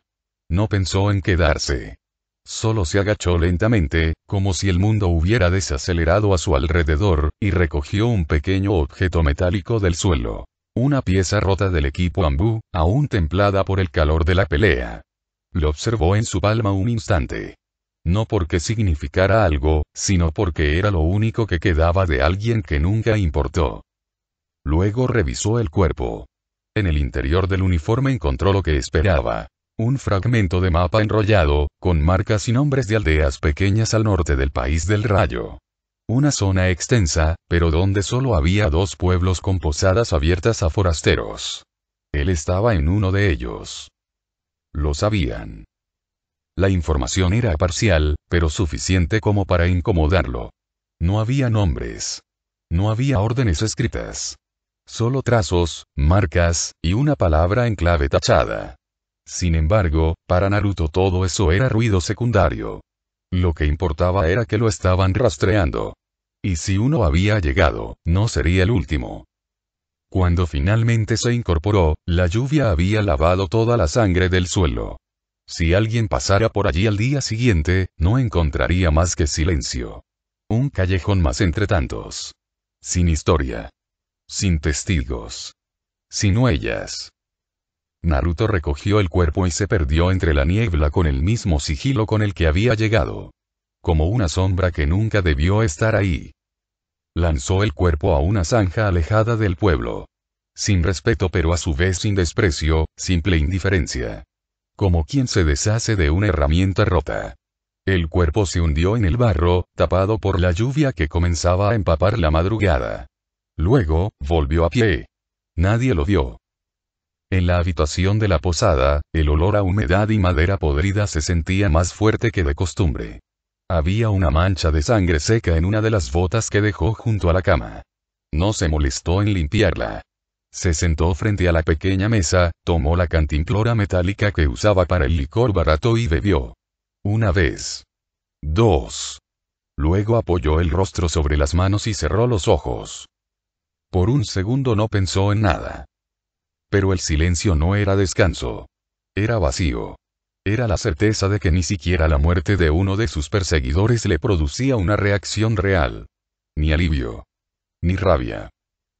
No pensó en quedarse. Solo se agachó lentamente, como si el mundo hubiera desacelerado a su alrededor, y recogió un pequeño objeto metálico del suelo. Una pieza rota del equipo Ambu, aún templada por el calor de la pelea. Lo observó en su palma un instante. No porque significara algo, sino porque era lo único que quedaba de alguien que nunca importó. Luego revisó el cuerpo. En el interior del uniforme encontró lo que esperaba. Un fragmento de mapa enrollado, con marcas y nombres de aldeas pequeñas al norte del país del Rayo. Una zona extensa, pero donde solo había 2 pueblos con posadas abiertas a forasteros. Él estaba en uno de ellos. Lo sabían. La información era parcial, pero suficiente como para incomodarlo. No había nombres. No había órdenes escritas. Solo trazos, marcas, y una palabra en clave tachada. Sin embargo, para Naruto todo eso era ruido secundario. Lo que importaba era que lo estaban rastreando. Y si uno había llegado, no sería el último. Cuando finalmente se incorporó, la lluvia había lavado toda la sangre del suelo. Si alguien pasara por allí al día siguiente, no encontraría más que silencio. Un callejón más entre tantos. Sin historia. Sin testigos. Sin huellas. Naruto recogió el cuerpo y se perdió entre la niebla con el mismo sigilo con el que había llegado. Como una sombra que nunca debió estar ahí. Lanzó el cuerpo a una zanja alejada del pueblo. Sin respeto pero a su vez sin desprecio, simple indiferencia. Como quien se deshace de una herramienta rota. El cuerpo se hundió en el barro, tapado por la lluvia que comenzaba a empapar la madrugada. Luego, volvió a pie. Nadie lo vio. En la habitación de la posada, el olor a humedad y madera podrida se sentía más fuerte que de costumbre. Había una mancha de sangre seca en una de las botas que dejó junto a la cama. No se molestó en limpiarla. Se sentó frente a la pequeña mesa, tomó la cantimplora metálica que usaba para el licor barato y bebió. Una vez. 2. Luego apoyó el rostro sobre las manos y cerró los ojos. Por un segundo no pensó en nada. Pero el silencio no era descanso. Era vacío. Era la certeza de que ni siquiera la muerte de uno de sus perseguidores le producía una reacción real. Ni alivio. Ni rabia.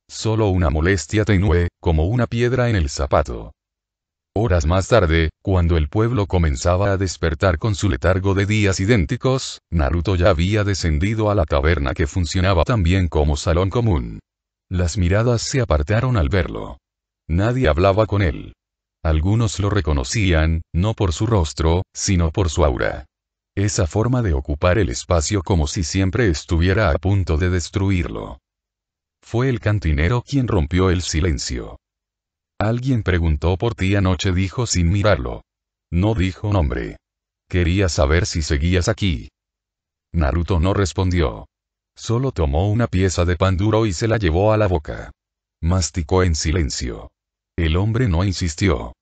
Solo una molestia tenue, como una piedra en el zapato. Horas más tarde, cuando el pueblo comenzaba a despertar con su letargo de días idénticos, Naruto ya había descendido a la taberna que funcionaba también como salón común. Las miradas se apartaron al verlo. Nadie hablaba con él. Algunos lo reconocían, no por su rostro, sino por su aura. Esa forma de ocupar el espacio como si siempre estuviera a punto de destruirlo. Fue el cantinero quien rompió el silencio. Alguien preguntó por ti anoche, dijo sin mirarlo. No dijo nombre. Quería saber si seguías aquí. Naruto no respondió. Solo tomó una pieza de pan duro y se la llevó a la boca. Masticó en silencio. El hombre no insistió.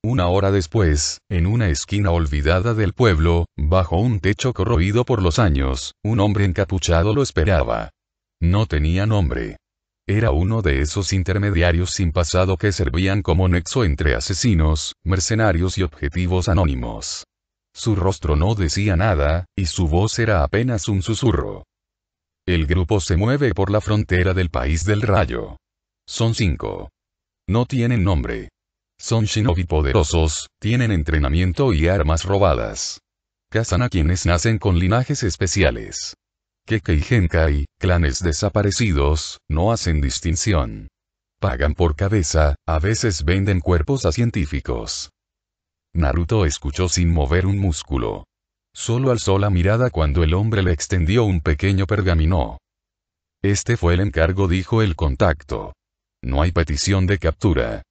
Una hora después, en una esquina olvidada del pueblo, bajo un techo corroído por los años, un hombre encapuchado lo esperaba. No tenía nombre. Era uno de esos intermediarios sin pasado que servían como nexo entre asesinos, mercenarios y objetivos anónimos. Su rostro no decía nada, y su voz era apenas un susurro. El grupo se mueve por la frontera del país del Rayo. Son 5. No tienen nombre. Son shinobi poderosos, tienen entrenamiento y armas robadas. Cazan a quienes nacen con linajes especiales. Kekkei Genkai, clanes desaparecidos, no hacen distinción. Pagan por cabeza, a veces venden cuerpos a científicos. Naruto escuchó sin mover un músculo. Solo alzó la mirada cuando el hombre le extendió un pequeño pergamino. Este fue el encargo, dijo el contacto. No hay petición de captura.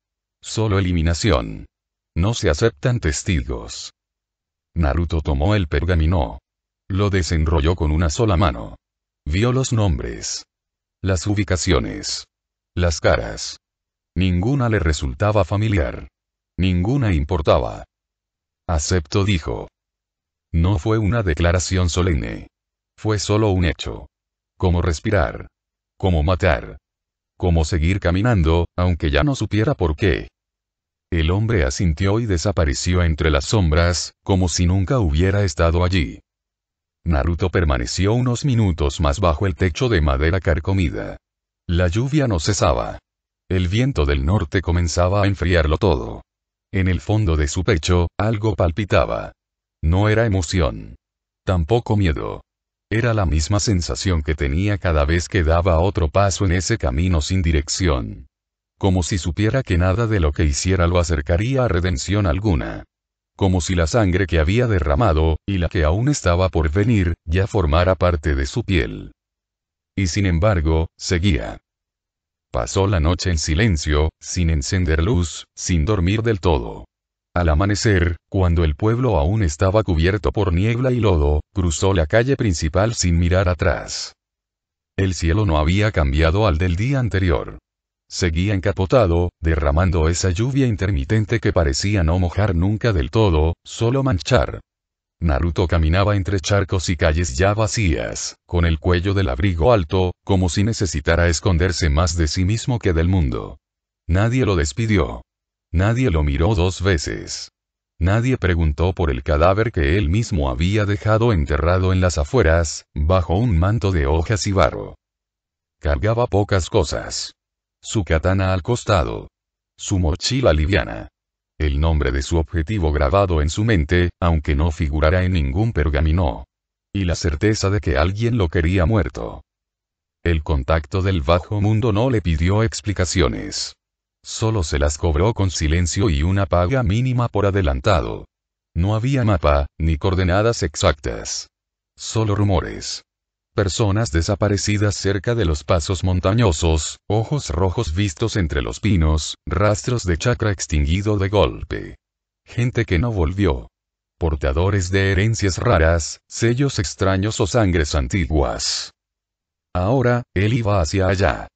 Solo eliminación. No se aceptan testigos. Naruto tomó el pergamino. Lo desenrolló con una sola mano. Vio los nombres. Las ubicaciones. Las caras. Ninguna le resultaba familiar. Ninguna importaba. Acepto, dijo. No fue una declaración solemne. Fue solo un hecho. Como respirar. Como matar. Como seguir caminando, aunque ya no supiera por qué. El hombre asintió y desapareció entre las sombras, como si nunca hubiera estado allí. Naruto permaneció unos minutos más bajo el techo de madera carcomida. La lluvia no cesaba. El viento del norte comenzaba a enfriarlo todo. En el fondo de su pecho, algo palpitaba. No era emoción. Tampoco miedo. Era la misma sensación que tenía cada vez que daba otro paso en ese camino sin dirección. Como si supiera que nada de lo que hiciera lo acercaría a redención alguna. Como si la sangre que había derramado, y la que aún estaba por venir, ya formara parte de su piel. Y sin embargo, seguía. Pasó la noche en silencio, sin encender luz, sin dormir del todo. Al amanecer, cuando el pueblo aún estaba cubierto por niebla y lodo, cruzó la calle principal sin mirar atrás. El cielo no había cambiado al del día anterior. Seguía encapotado, derramando esa lluvia intermitente que parecía no mojar nunca del todo, solo manchar. Naruto caminaba entre charcos y calles ya vacías, con el cuello del abrigo alto, como si necesitara esconderse más de sí mismo que del mundo. Nadie lo despidió. Nadie lo miró 2 veces. Nadie preguntó por el cadáver que él mismo había dejado enterrado en las afueras, bajo un manto de hojas y barro. Cargaba pocas cosas. Su katana al costado. Su mochila liviana. El nombre de su objetivo grabado en su mente, aunque no figurara en ningún pergamino. Y la certeza de que alguien lo quería muerto. El contacto del bajo mundo no le pidió explicaciones. Solo se las cobró con silencio y una paga mínima por adelantado. No había mapa, ni coordenadas exactas. Solo rumores. Personas desaparecidas cerca de los pasos montañosos, ojos rojos vistos entre los pinos, rastros de chakra extinguido de golpe. Gente que no volvió. Portadores de herencias raras, sellos extraños o sangres antiguas. Ahora, él iba hacia allá.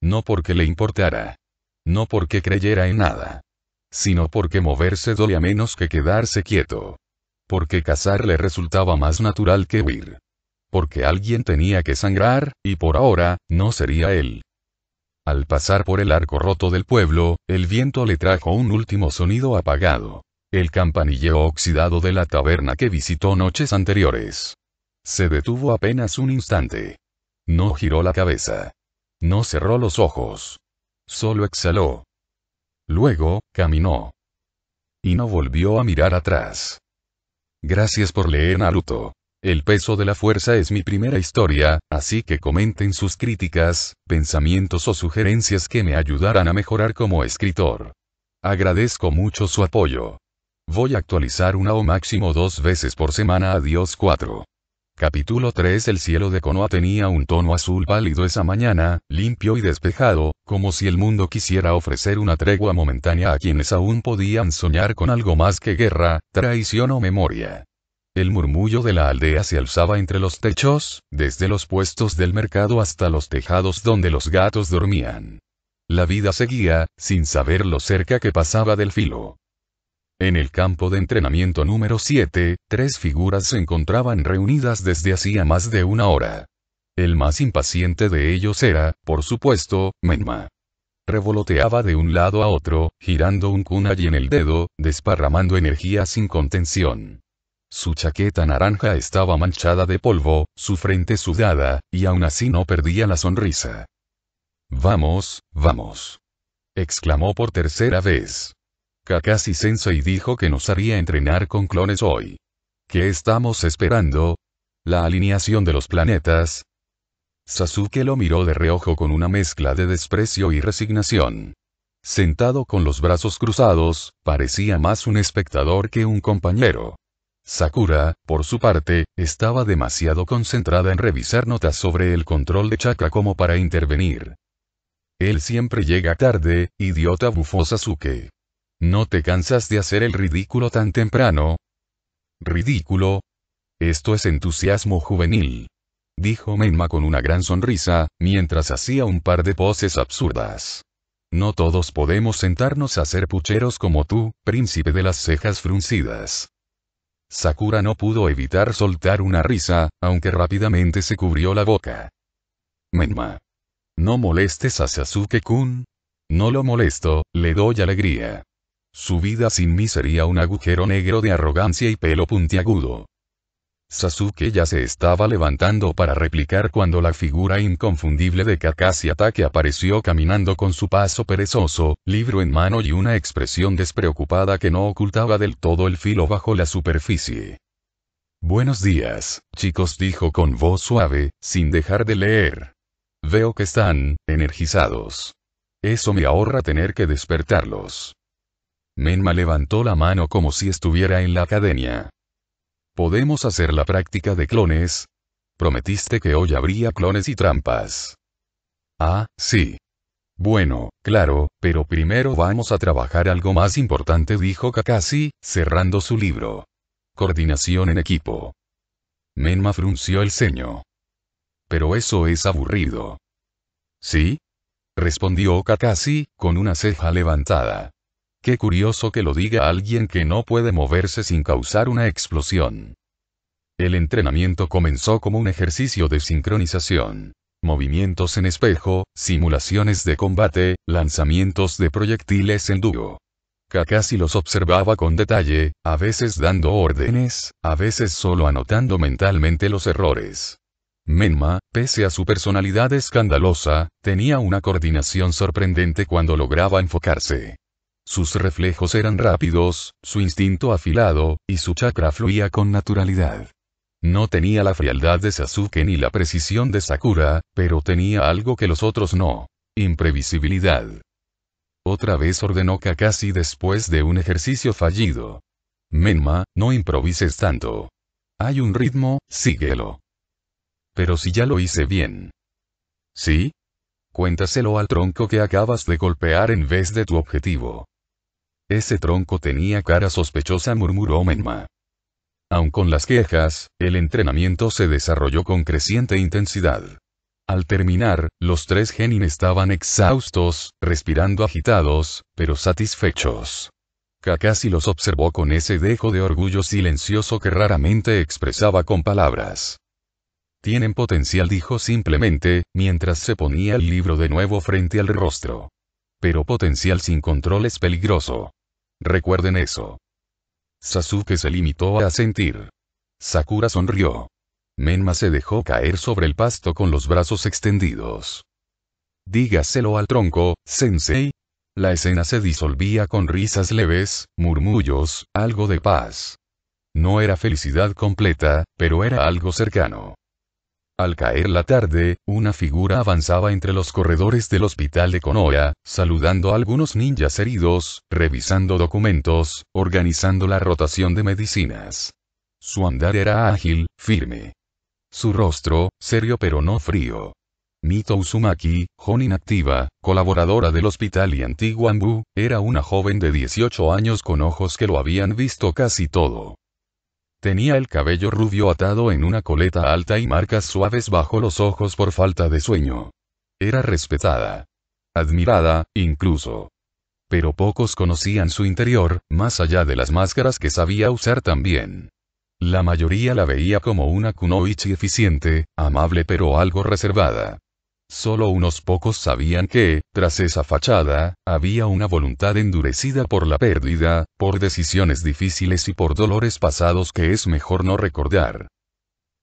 No porque le importara. No porque creyera en nada. Sino porque moverse dolía menos que quedarse quieto. Porque cazar le resultaba más natural que huir. Porque alguien tenía que sangrar, y por ahora, no sería él. Al pasar por el arco roto del pueblo, el viento le trajo un último sonido apagado. El campanilleo oxidado de la taberna que visitó noches anteriores. Se detuvo apenas un instante. No giró la cabeza. No cerró los ojos. Solo exhaló. Luego, caminó. Y no volvió a mirar atrás. Gracias por leer Naruto. El peso de la fuerza es mi primera historia, así que comenten sus críticas, pensamientos o sugerencias que me ayudarán a mejorar como escritor. Agradezco mucho su apoyo. Voy a actualizar una o máximo 2 veces por semana. Adiós 4. Capítulo 3. El cielo de Konoha tenía un tono azul pálido esa mañana, limpio y despejado, como si el mundo quisiera ofrecer una tregua momentánea a quienes aún podían soñar con algo más que guerra, traición o memoria. El murmullo de la aldea se alzaba entre los techos, desde los puestos del mercado hasta los tejados donde los gatos dormían. La vida seguía, sin saber lo cerca que pasaba del filo. En el campo de entrenamiento número 7, 3 figuras se encontraban reunidas desde hacía más de una hora. El más impaciente de ellos era, por supuesto, Menma. Revoloteaba de un lado a otro, girando un kunai en el dedo, desparramando energía sin contención. Su chaqueta naranja estaba manchada de polvo, su frente sudada, y aún así no perdía la sonrisa. «Vamos, vamos», exclamó por tercera vez. Kakashi Sensei dijo que nos haría entrenar con clones hoy. ¿Qué estamos esperando? ¿La alineación de los planetas? Sasuke lo miró de reojo con una mezcla de desprecio y resignación. Sentado con los brazos cruzados, parecía más un espectador que un compañero. Sakura, por su parte, estaba demasiado concentrada en revisar notas sobre el control de chakra como para intervenir. Él siempre llega tarde, idiota, bufó Sasuke. ¿No te cansas de hacer el ridículo tan temprano? ¿Ridículo? Esto es entusiasmo juvenil, dijo Menma con una gran sonrisa, mientras hacía un par de poses absurdas. No todos podemos sentarnos a ser pucheros como tú, príncipe de las cejas fruncidas. Sakura no pudo evitar soltar una risa, aunque rápidamente se cubrió la boca. Menma. No molestes a Sasuke-kun. No lo molesto, le doy alegría. Su vida sin mí sería un agujero negro de arrogancia y pelo puntiagudo. Sasuke ya se estaba levantando para replicar cuando la figura inconfundible de Kakashi Hatake apareció caminando con su paso perezoso, libro en mano y una expresión despreocupada que no ocultaba del todo el filo bajo la superficie. Buenos días, chicos, dijo con voz suave, sin dejar de leer. Veo que están energizados. Eso me ahorra tener que despertarlos. Menma levantó la mano como si estuviera en la academia. ¿Podemos hacer la práctica de clones? Prometiste que hoy habría clones y trampas. Ah, sí. Bueno, claro, pero primero vamos a trabajar algo más importante, dijo Kakashi, cerrando su libro. Coordinación en equipo. Menma frunció el ceño. Pero eso es aburrido. ¿Sí? Respondió Kakashi, con una ceja levantada. Qué curioso que lo diga alguien que no puede moverse sin causar una explosión. El entrenamiento comenzó como un ejercicio de sincronización. Movimientos en espejo, simulaciones de combate, lanzamientos de proyectiles en dúo. Kakashi los observaba con detalle, a veces dando órdenes, a veces solo anotando mentalmente los errores. Menma, pese a su personalidad escandalosa, tenía una coordinación sorprendente cuando lograba enfocarse. Sus reflejos eran rápidos, su instinto afilado, y su chakra fluía con naturalidad. No tenía la frialdad de Sasuke ni la precisión de Sakura, pero tenía algo que los otros no: imprevisibilidad. Otra vez ordenó Kakashi después de un ejercicio fallido. Menma, no improvises tanto. Hay un ritmo, síguelo. Pero si ya lo hice bien. ¿Sí? Cuéntaselo al tronco que acabas de golpear en vez de tu objetivo. Ese tronco tenía cara sospechosa, murmuró Menma. Aun con las quejas, el entrenamiento se desarrolló con creciente intensidad. Al terminar, los tres genin estaban exhaustos, respirando agitados, pero satisfechos. Kakashi los observó con ese dejo de orgullo silencioso que raramente expresaba con palabras. Tienen potencial, dijo simplemente, mientras se ponía el libro de nuevo frente al rostro. Pero potencial sin control es peligroso. Recuerden eso. Sasuke se limitó a asentir. Sakura sonrió. Menma se dejó caer sobre el pasto con los brazos extendidos. Dígaselo al tronco, sensei. La escena se disolvía con risas leves, murmullos, algo de paz. No era felicidad completa, pero era algo cercano. Al caer la tarde, una figura avanzaba entre los corredores del hospital de Konoha, saludando a algunos ninjas heridos, revisando documentos, organizando la rotación de medicinas. Su andar era ágil, firme. Su rostro, serio pero no frío. Mito Uzumaki, Jonin activa, colaboradora del hospital y antigua Anbu, era una joven de 18 años con ojos que lo habían visto casi todo. Tenía el cabello rubio atado en una coleta alta y marcas suaves bajo los ojos por falta de sueño. Era respetada. Admirada, incluso. Pero pocos conocían su interior, más allá de las máscaras que sabía usar también. La mayoría la veía como una kunoichi eficiente, amable pero algo reservada. Solo unos pocos sabían que, tras esa fachada, había una voluntad endurecida por la pérdida, por decisiones difíciles y por dolores pasados que es mejor no recordar.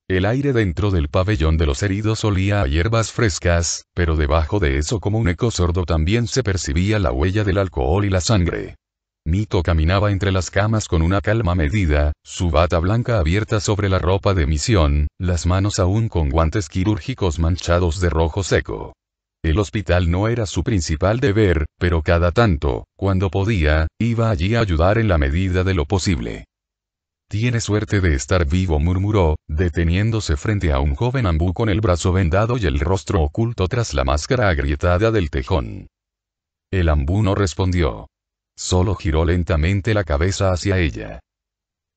El aire dentro del pabellón de los heridos olía a hierbas frescas, pero debajo de eso como un eco sordo también se percibía la huella del alcohol y la sangre. Mito caminaba entre las camas con una calma medida, su bata blanca abierta sobre la ropa de misión, las manos aún con guantes quirúrgicos manchados de rojo seco. El hospital no era su principal deber, pero cada tanto, cuando podía, iba allí a ayudar en la medida de lo posible. Tiene suerte de estar vivo, murmuró, deteniéndose frente a un joven ambú con el brazo vendado y el rostro oculto tras la máscara agrietada del tejón. El ambú no respondió. Solo giró lentamente la cabeza hacia ella.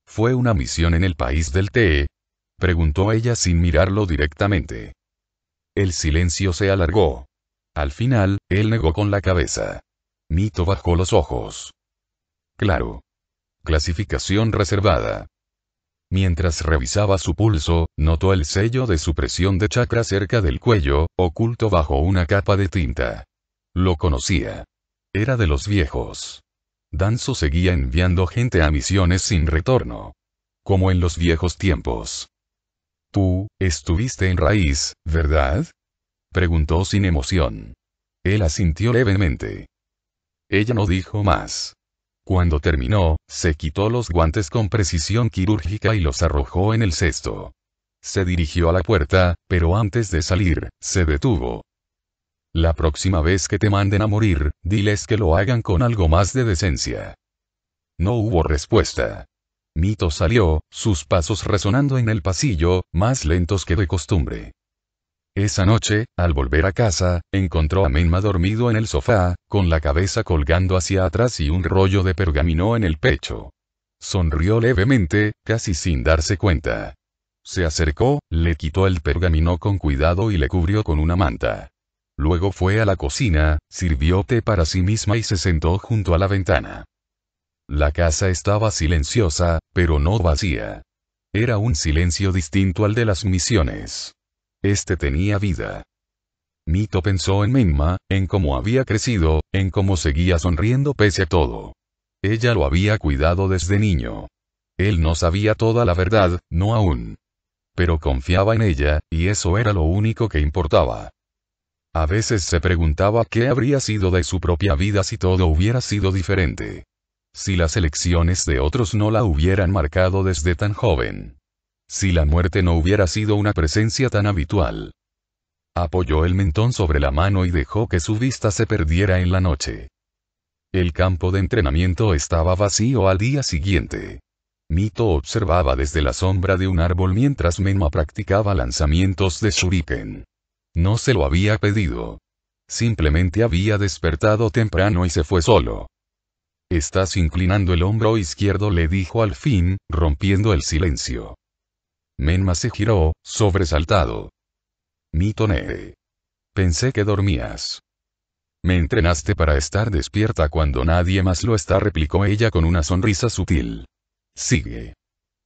¿Fue una misión en el país del té? Preguntó ella sin mirarlo directamente. El silencio se alargó. Al final, él negó con la cabeza. Mito bajó los ojos. Claro. Clasificación reservada. Mientras revisaba su pulso, notó el sello de supresión de chakra cerca del cuello, oculto bajo una capa de tinta. Lo conocía. Era de los viejos. Danzo seguía enviando gente a misiones sin retorno. Como en los viejos tiempos. Tú, estuviste en Raíz, ¿verdad? Preguntó sin emoción. Él asintió levemente. Ella no dijo más. Cuando terminó, se quitó los guantes con precisión quirúrgica y los arrojó en el cesto. Se dirigió a la puerta, pero antes de salir, se detuvo. La próxima vez que te manden a morir, diles que lo hagan con algo más de decencia. No hubo respuesta. Mito salió, sus pasos resonando en el pasillo, más lentos que de costumbre. Esa noche, al volver a casa, encontró a Menma dormido en el sofá, con la cabeza colgando hacia atrás y un rollo de pergamino en el pecho. Sonrió levemente, casi sin darse cuenta. Se acercó, le quitó el pergamino con cuidado y le cubrió con una manta. Luego fue a la cocina, sirvió té para sí misma y se sentó junto a la ventana. La casa estaba silenciosa, pero no vacía. Era un silencio distinto al de las misiones. Este tenía vida. Mito pensó en Menma, en cómo había crecido, en cómo seguía sonriendo pese a todo. Ella lo había cuidado desde niño. Él no sabía toda la verdad, no aún. Pero confiaba en ella, y eso era lo único que importaba. A veces se preguntaba qué habría sido de su propia vida si todo hubiera sido diferente. Si las elecciones de otros no la hubieran marcado desde tan joven. Si la muerte no hubiera sido una presencia tan habitual. Apoyó el mentón sobre la mano y dejó que su vista se perdiera en la noche. El campo de entrenamiento estaba vacío al día siguiente. Mito observaba desde la sombra de un árbol mientras Menma practicaba lanzamientos de shuriken. No se lo había pedido. Simplemente había despertado temprano y se fue solo. Estás inclinando el hombro izquierdo, le dijo al fin, rompiendo el silencio. Menma se giró, sobresaltado. Mito nee. Pensé que dormías. Me entrenaste para estar despierta cuando nadie más lo está, replicó ella con una sonrisa sutil. Sigue.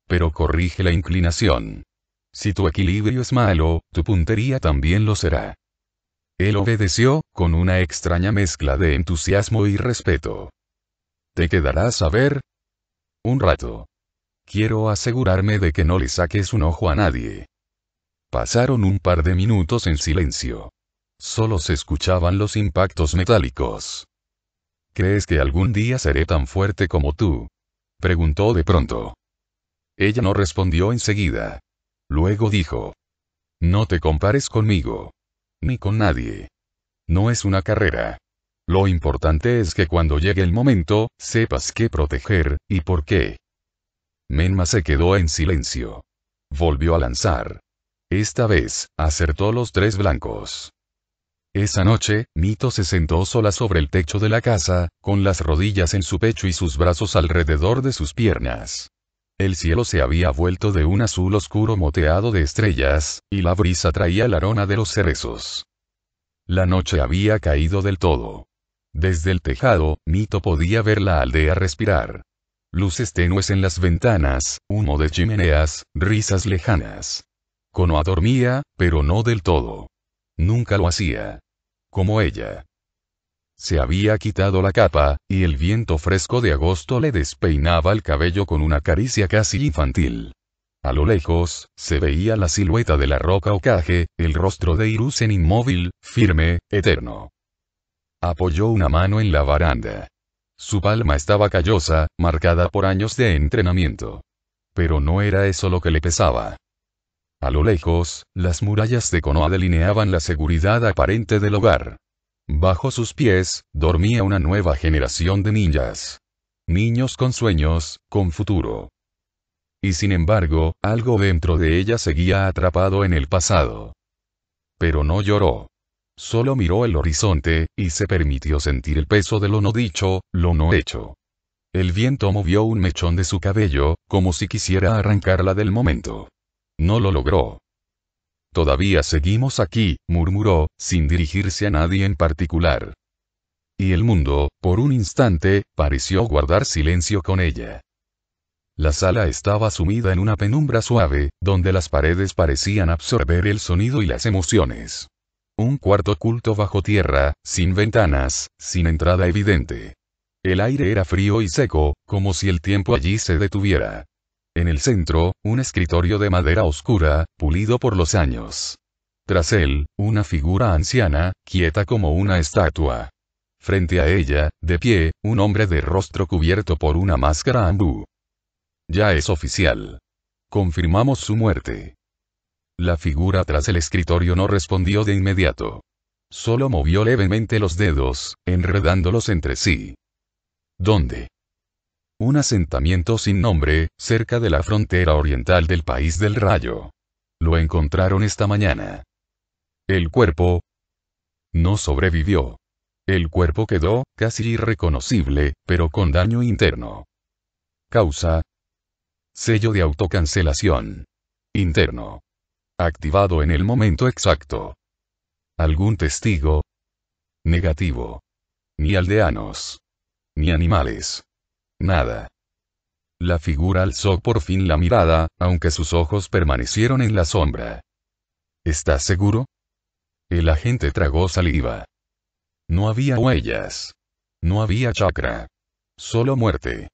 Pero corrige la inclinación. Si tu equilibrio es malo, tu puntería también lo será. Él obedeció, con una extraña mezcla de entusiasmo y respeto. ¿Te quedarás a ver? Un rato. Quiero asegurarme de que no le saques un ojo a nadie. Pasaron un par de minutos en silencio. Solo se escuchaban los impactos metálicos. ¿Crees que algún día seré tan fuerte como tú? Preguntó de pronto. Ella no respondió enseguida. Luego dijo. No te compares conmigo. Ni con nadie. No es una carrera. Lo importante es que cuando llegue el momento, sepas qué proteger, y por qué. Menma se quedó en silencio. Volvió a lanzar. Esta vez, acertó los 3 blancos. Esa noche, Mito se sentó sola sobre el techo de la casa, con las rodillas en su pecho y sus brazos alrededor de sus piernas. El cielo se había vuelto de un azul oscuro moteado de estrellas, y la brisa traía el aroma de los cerezos. La noche había caído del todo. Desde el tejado, Mito podía ver la aldea respirar. Luces tenues en las ventanas, humo de chimeneas, risas lejanas. Konoha dormía, pero no del todo. Nunca lo hacía. Como ella. Se había quitado la capa, y el viento fresco de agosto le despeinaba el cabello con una caricia casi infantil. A lo lejos, se veía la silueta de la roca Okage, el rostro de Hiruzen inmóvil, firme, eterno. Apoyó una mano en la baranda. Su palma estaba callosa, marcada por años de entrenamiento. Pero no era eso lo que le pesaba. A lo lejos, las murallas de Konoha delineaban la seguridad aparente del hogar. Bajo sus pies, dormía una nueva generación de ninjas. Niños con sueños, con futuro. Y sin embargo, algo dentro de ella seguía atrapado en el pasado. Pero no lloró. Solo miró el horizonte, y se permitió sentir el peso de lo no dicho, lo no hecho. El viento movió un mechón de su cabello, como si quisiera arrancarla del momento. No lo logró. Todavía seguimos aquí, murmuró, sin dirigirse a nadie en particular. Y el mundo, por un instante, pareció guardar silencio con ella. La sala estaba sumida en una penumbra suave, donde las paredes parecían absorber el sonido y las emociones. Un cuarto oculto bajo tierra, sin ventanas, sin entrada evidente. El aire era frío y seco, como si el tiempo allí se detuviera. En el centro, un escritorio de madera oscura, pulido por los años. Tras él, una figura anciana, quieta como una estatua. Frente a ella, de pie, un hombre de rostro cubierto por una máscara ambú. Ya es oficial. Confirmamos su muerte. La figura tras el escritorio no respondió de inmediato. Solo movió levemente los dedos, enredándolos entre sí. ¿Dónde? Un asentamiento sin nombre, cerca de la frontera oriental del país del Rayo. Lo encontraron esta mañana. El cuerpo no sobrevivió. El cuerpo quedó, casi irreconocible, pero con daño interno. Causa: sello de autocancelación. Interno. Activado en el momento exacto. ¿Algún testigo? Negativo. Ni aldeanos. Ni animales. Nada. La figura alzó por fin la mirada, aunque sus ojos permanecieron en la sombra. ¿Estás seguro? El agente tragó saliva. No había huellas. No había chakra. Solo muerte.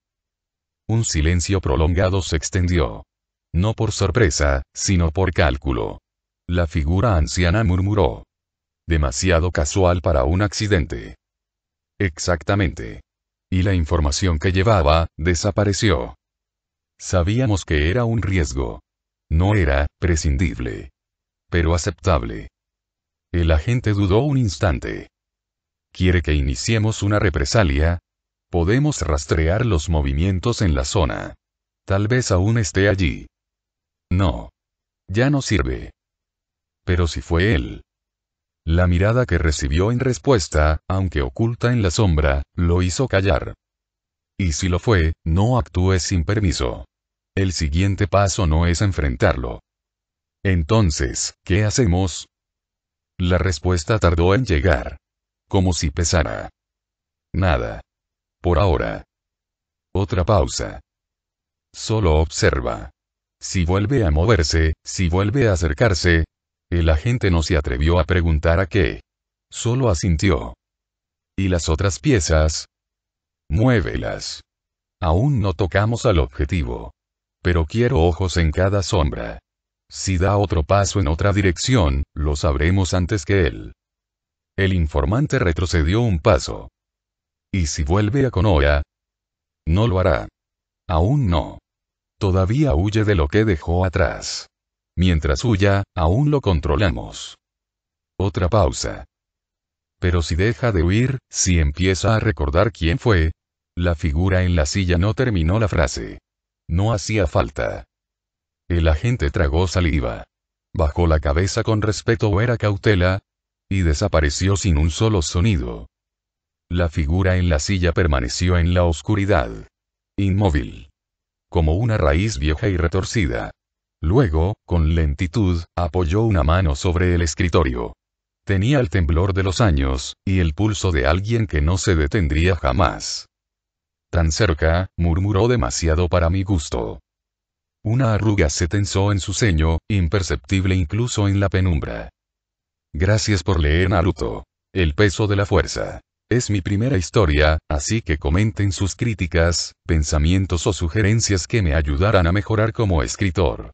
Un silencio prolongado se extendió. No por sorpresa, sino por cálculo. La figura anciana murmuró. Demasiado casual para un accidente. Exactamente. Y la información que llevaba, desapareció. Sabíamos que era un riesgo. No era prescindible. Pero aceptable. El agente dudó un instante. ¿Quiere que iniciemos una represalia? Podemos rastrear los movimientos en la zona. Tal vez aún esté allí. No. Ya no sirve. Pero si fue él. La mirada que recibió en respuesta, aunque oculta en la sombra, lo hizo callar. Y si lo fue, no actúe sin permiso. El siguiente paso no es enfrentarlo. Entonces, ¿qué hacemos? La respuesta tardó en llegar. Como si pesara. Nada. Por ahora. Otra pausa. Solo observa. Si vuelve a moverse, si vuelve a acercarse. El agente no se atrevió a preguntar a qué. Solo asintió. ¿Y las otras piezas? Muévelas. Aún no tocamos al objetivo. Pero quiero ojos en cada sombra. Si da otro paso en otra dirección, lo sabremos antes que él. El informante retrocedió un paso. ¿Y si vuelve a Konoha? No lo hará. Aún no. Todavía huye de lo que dejó atrás. Mientras huya, aún lo controlamos. Otra pausa. Pero si deja de huir, si empieza a recordar quién fue. La figura en la silla no terminó la frase. No hacía falta. El agente tragó saliva. Bajó la cabeza con respeto o era cautela. Y desapareció sin un solo sonido. La figura en la silla permaneció en la oscuridad. Inmóvil. Como una raíz vieja y retorcida. Luego, con lentitud, apoyó una mano sobre el escritorio. Tenía el temblor de los años, y el pulso de alguien que no se detendría jamás. Tan cerca, murmuró demasiado para mi gusto. Una arruga se tensó en su ceño, imperceptible incluso en la penumbra. Gracias por leer Naruto. El peso de la fuerza. Es mi primera historia, así que comenten sus críticas, pensamientos o sugerencias que me ayudarán a mejorar como escritor.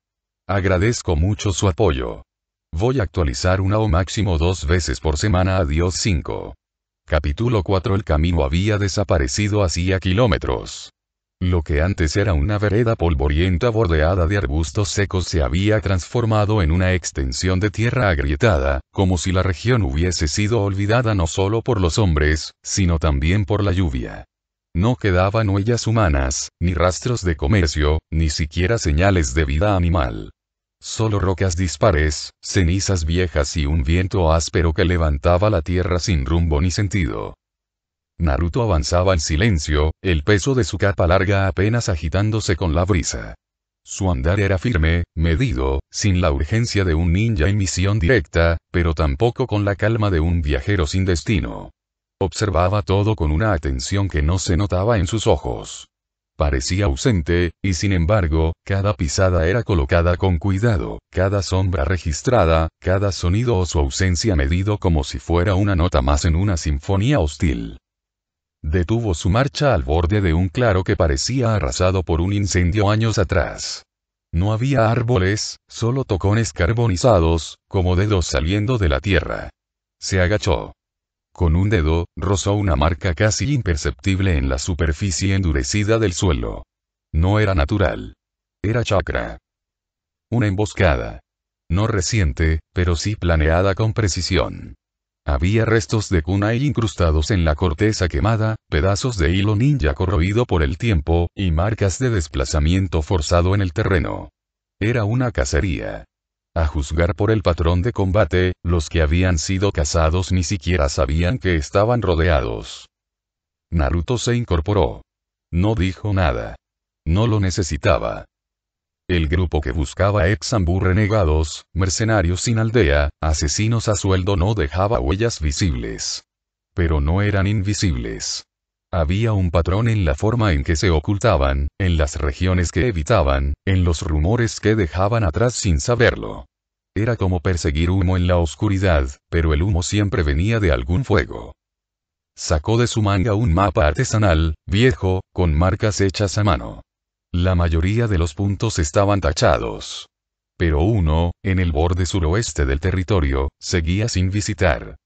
Agradezco mucho su apoyo. Voy a actualizar una o máximo 2 veces por semana. Adiós 5. Capítulo 4. El camino había desaparecido hacía kilómetros. Lo que antes era una vereda polvorienta bordeada de arbustos secos se había transformado en una extensión de tierra agrietada, como si la región hubiese sido olvidada no solo por los hombres, sino también por la lluvia. No quedaban huellas humanas, ni rastros de comercio, ni siquiera señales de vida animal. Solo rocas dispares, cenizas viejas y un viento áspero que levantaba la tierra sin rumbo ni sentido. Naruto avanzaba en silencio, el peso de su capa larga apenas agitándose con la brisa. Su andar era firme, medido, sin la urgencia de un ninja en misión directa, pero tampoco con la calma de un viajero sin destino. Observaba todo con una atención que no se notaba en sus ojos. Parecía ausente, y sin embargo, cada pisada era colocada con cuidado, cada sombra registrada, cada sonido o su ausencia medido como si fuera una nota más en una sinfonía hostil. Detuvo su marcha al borde de un claro que parecía arrasado por un incendio años atrás. No había árboles, solo tocones carbonizados, como dedos saliendo de la tierra. Se agachó. Con un dedo, rozó una marca casi imperceptible en la superficie endurecida del suelo. No era natural. Era chakra. Una emboscada. No reciente, pero sí planeada con precisión. Había restos de kunai incrustados en la corteza quemada, pedazos de hilo ninja corroído por el tiempo, y marcas de desplazamiento forzado en el terreno. Era una cacería. A juzgar por el patrón de combate, los que habían sido cazados ni siquiera sabían que estaban rodeados. Naruto se incorporó. No dijo nada. No lo necesitaba. El grupo que buscaba ex-Zanbu renegados, mercenarios sin aldea, asesinos a sueldo no dejaba huellas visibles. Pero no eran invisibles. Había un patrón en la forma en que se ocultaban, en las regiones que evitaban, en los rumores que dejaban atrás sin saberlo. Era como perseguir humo en la oscuridad, pero el humo siempre venía de algún fuego. Sacó de su manga un mapa artesanal, viejo, con marcas hechas a mano. La mayoría de los puntos estaban tachados. Pero uno, en el borde suroeste del territorio, seguía sin visitar.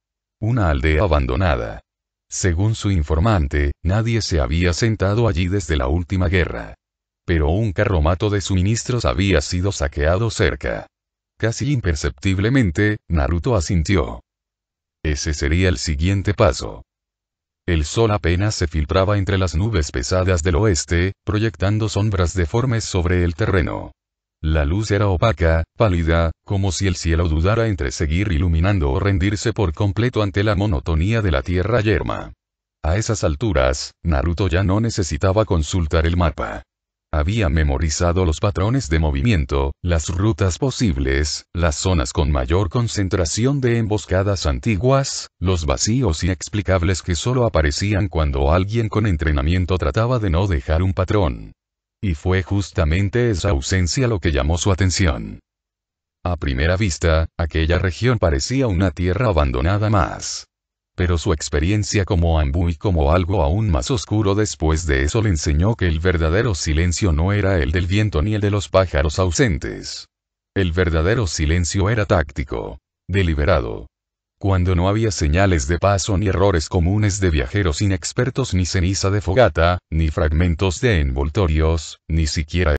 Una aldea abandonada. Según su informante, nadie se había sentado allí desde la última guerra. Pero un carromato de suministros había sido saqueado cerca. Casi imperceptiblemente, Naruto asintió. Ese sería el siguiente paso. El sol apenas se filtraba entre las nubes pesadas del oeste, proyectando sombras deformes sobre el terreno. La luz era opaca, pálida, como si el cielo dudara entre seguir iluminando o rendirse por completo ante la monotonía de la tierra yerma. A esas alturas, Naruto ya no necesitaba consultar el mapa. Había memorizado los patrones de movimiento, las rutas posibles, las zonas con mayor concentración de emboscadas antiguas, los vacíos inexplicables que solo aparecían cuando alguien con entrenamiento trataba de no dejar un patrón. Y fue justamente esa ausencia lo que llamó su atención. A primera vista, aquella región parecía una tierra abandonada más. Pero su experiencia como Anbu y como algo aún más oscuro después de eso le enseñó que el verdadero silencio no era el del viento ni el de los pájaros ausentes. El verdadero silencio era táctico, deliberado. Cuando no había señales de paso ni errores comunes de viajeros inexpertos ni ceniza de fogata, ni fragmentos de envoltorios, ni siquiera